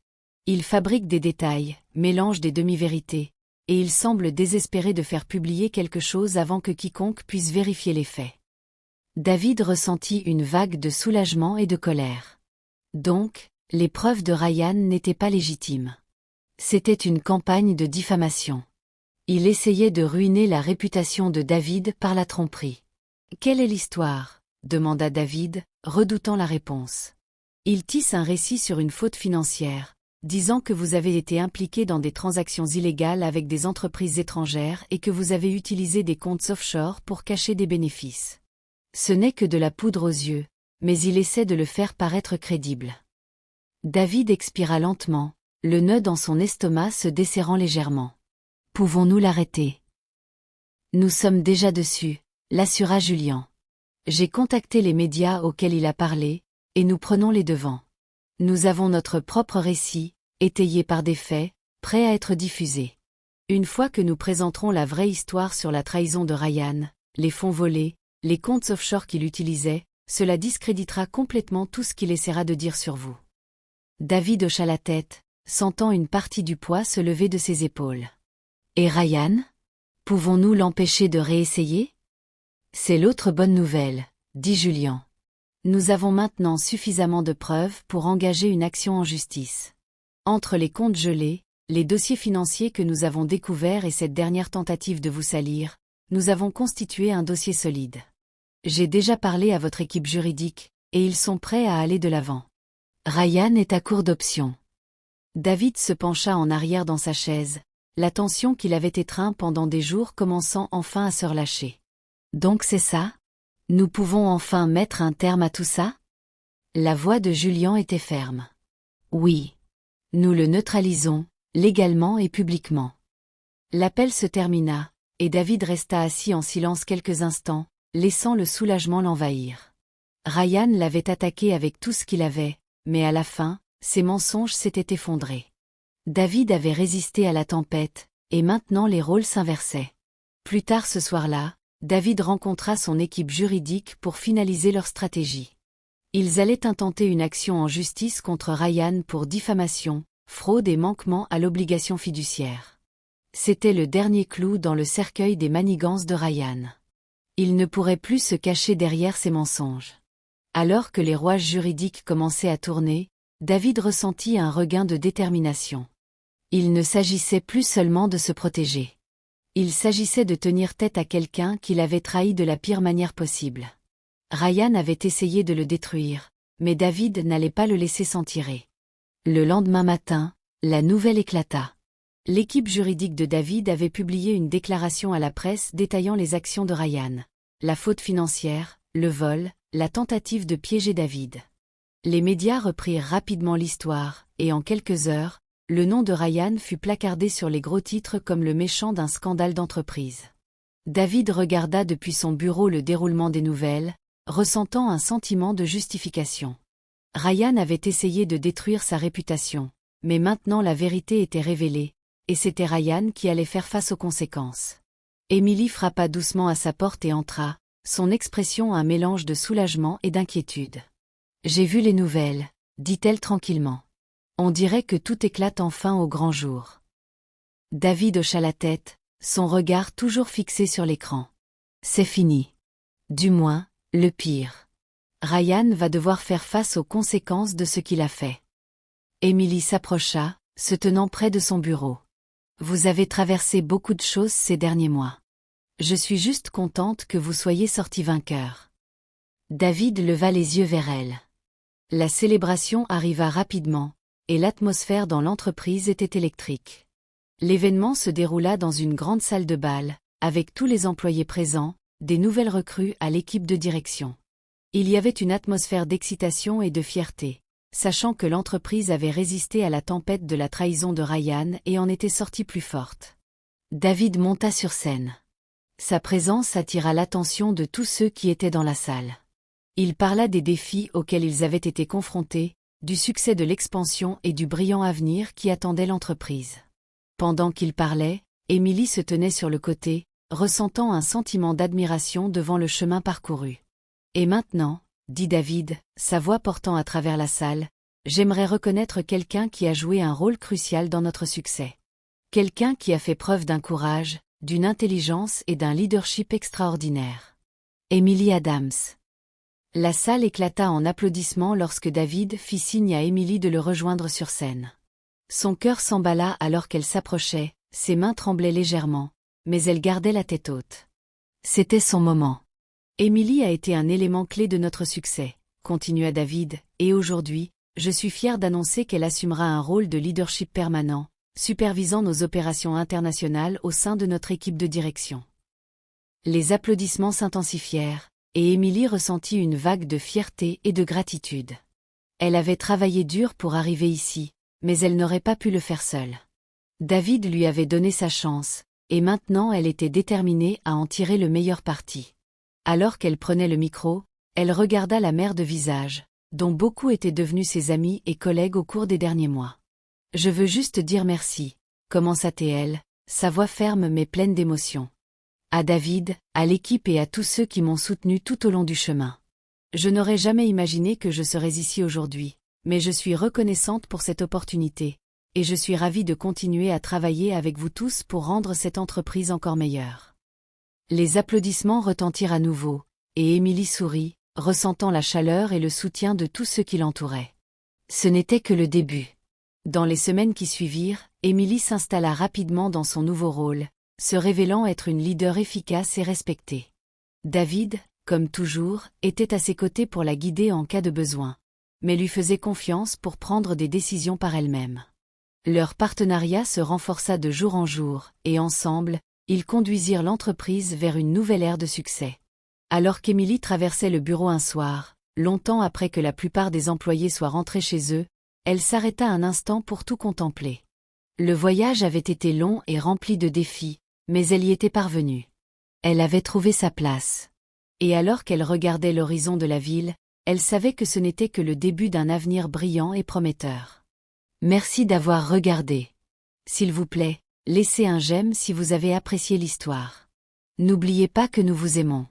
Speaker 1: Il fabrique des détails, mélange des demi-vérités, et il semble désespéré de faire publier quelque chose avant que quiconque puisse vérifier les faits. David ressentit une vague de soulagement et de colère. Donc, les preuves de Ryan n'étaient pas légitimes. C'était une campagne de diffamation. Il essayait de ruiner la réputation de David par la tromperie. « Quelle est l'histoire ?» demanda David, redoutant la réponse. Il tisse un récit sur une faute financière, disant que vous avez été impliqué dans des transactions illégales avec des entreprises étrangères et que vous avez utilisé des comptes offshore pour cacher des bénéfices. Ce n'est que de la poudre aux yeux, mais il essaie de le faire paraître crédible. David expira lentement, le nœud dans son estomac se desserrant légèrement. « Pouvons-nous l'arrêter ? » « Nous sommes déjà dessus, » l'assura Julian. « J'ai contacté les médias auxquels il a parlé, et nous prenons les devants. Nous avons notre propre récit, étayé par des faits, prêt à être diffusé. Une fois que nous présenterons la vraie histoire sur la trahison de Ryan, les fonds volés, les comptes offshore qu'il utilisait, cela discréditera complètement tout ce qu'il essaiera de dire sur vous. » David hocha la tête, sentant une partie du poids se lever de ses épaules. « Et Ryan ? Pouvons-nous l'empêcher de réessayer ? » « C'est l'autre bonne nouvelle, » dit Julian. « Nous avons maintenant suffisamment de preuves pour engager une action en justice. Entre les comptes gelés, les dossiers financiers que nous avons découverts et cette dernière tentative de vous salir, nous avons constitué un dossier solide. J'ai déjà parlé à votre équipe juridique, et ils sont prêts à aller de l'avant. Ryan est à court d'options. » David se pencha en arrière dans sa chaise, la tension qu'il avait étreinte pendant des jours commençant enfin à se relâcher. « Donc c'est ça ? Nous pouvons enfin mettre un terme à tout ça ? » La voix de Julian était ferme. « Oui. Nous le neutralisons, légalement et publiquement. » L'appel se termina, et David resta assis en silence quelques instants, laissant le soulagement l'envahir. Ryan l'avait attaqué avec tout ce qu'il avait, mais à la fin, ses mensonges s'étaient effondrés. David avait résisté à la tempête, et maintenant les rôles s'inversaient. Plus tard ce soir-là, David rencontra son équipe juridique pour finaliser leur stratégie. Ils allaient intenter une action en justice contre Ryan pour diffamation, fraude et manquement à l'obligation fiduciaire. C'était le dernier clou dans le cercueil des manigances de Ryan. Il ne pourrait plus se cacher derrière ses mensonges. Alors que les rouages juridiques commençaient à tourner, David ressentit un regain de détermination. Il ne s'agissait plus seulement de se protéger. Il s'agissait de tenir tête à quelqu'un qui l'avait trahi de la pire manière possible. Ryan avait essayé de le détruire, mais David n'allait pas le laisser s'en tirer. Le lendemain matin, la nouvelle éclata. L'équipe juridique de David avait publié une déclaration à la presse détaillant les actions de Ryan, la faute financière, le vol, la tentative de piéger David. Les médias reprirent rapidement l'histoire, et en quelques heures, le nom de Ryan fut placardé sur les gros titres comme le méchant d'un scandale d'entreprise. David regarda depuis son bureau le déroulement des nouvelles, ressentant un sentiment de justification. Ryan avait essayé de détruire sa réputation, mais maintenant la vérité était révélée, et c'était Ryan qui allait faire face aux conséquences. Emily frappa doucement à sa porte et entra, son expression un mélange de soulagement et d'inquiétude. « J'ai vu les nouvelles, » dit-elle tranquillement. « On dirait que tout éclate enfin au grand jour. » David hocha la tête, son regard toujours fixé sur l'écran. « C'est fini. Du moins, le pire. Ryan va devoir faire face aux conséquences de ce qu'il a fait. » Emily s'approcha, se tenant près de son bureau. « Vous avez traversé beaucoup de choses ces derniers mois. Je suis juste contente que vous soyez sorti vainqueur. » David leva les yeux vers elle. La célébration arriva rapidement, et l'atmosphère dans l'entreprise était électrique. L'événement se déroula dans une grande salle de bal, avec tous les employés présents, des nouvelles recrues à l'équipe de direction. Il y avait une atmosphère d'excitation et de fierté, sachant que l'entreprise avait résisté à la tempête de la trahison de Ryan et en était sortie plus forte. David monta sur scène. Sa présence attira l'attention de tous ceux qui étaient dans la salle. Il parla des défis auxquels ils avaient été confrontés, du succès de l'expansion et du brillant avenir qui attendait l'entreprise. Pendant qu'il parlait, Émilie se tenait sur le côté, ressentant un sentiment d'admiration devant le chemin parcouru. « Et maintenant, » dit David, sa voix portant à travers la salle, « j'aimerais reconnaître quelqu'un qui a joué un rôle crucial dans notre succès. Quelqu'un qui a fait preuve d'un courage, d'une intelligence et d'un leadership extraordinaire. Emily Adams. » La salle éclata en applaudissements lorsque David fit signe à Emily de le rejoindre sur scène. Son cœur s'emballa alors qu'elle s'approchait, ses mains tremblaient légèrement, mais elle gardait la tête haute. C'était son moment. Emily a été un élément clé de notre succès, continua David, et aujourd'hui, je suis fier d'annoncer qu'elle assumera un rôle de leadership permanent, supervisant nos opérations internationales au sein de notre équipe de direction. Les applaudissements s'intensifièrent, et Emily ressentit une vague de fierté et de gratitude. Elle avait travaillé dur pour arriver ici, mais elle n'aurait pas pu le faire seule. David lui avait donné sa chance, et maintenant elle était déterminée à en tirer le meilleur parti. Alors qu'elle prenait le micro, elle regarda la mère de visage, dont beaucoup étaient devenus ses amis et collègues au cours des derniers mois. « Je veux juste dire merci », commença-t-elle, sa voix ferme mais pleine d'émotion. À David, à l'équipe et à tous ceux qui m'ont soutenu tout au long du chemin. Je n'aurais jamais imaginé que je serais ici aujourd'hui, mais je suis reconnaissante pour cette opportunité, et je suis ravie de continuer à travailler avec vous tous pour rendre cette entreprise encore meilleure. Les applaudissements retentirent à nouveau, et Émilie sourit, ressentant la chaleur et le soutien de tous ceux qui l'entouraient. Ce n'était que le début. Dans les semaines qui suivirent, Émilie s'installa rapidement dans son nouveau rôle, se révélant être une leader efficace et respectée. David, comme toujours, était à ses côtés pour la guider en cas de besoin, mais lui faisait confiance pour prendre des décisions par elle-même. Leur partenariat se renforça de jour en jour, et ensemble, ils conduisirent l'entreprise vers une nouvelle ère de succès. Alors qu'Émilie traversait le bureau un soir, longtemps après que la plupart des employés soient rentrés chez eux, elle s'arrêta un instant pour tout contempler. Le voyage avait été long et rempli de défis, mais elle y était parvenue. Elle avait trouvé sa place. Et alors qu'elle regardait l'horizon de la ville, elle savait que ce n'était que le début d'un avenir brillant et prometteur. Merci d'avoir regardé. S'il vous plaît, laissez un j'aime si vous avez apprécié l'histoire. N'oubliez pas que nous vous aimons.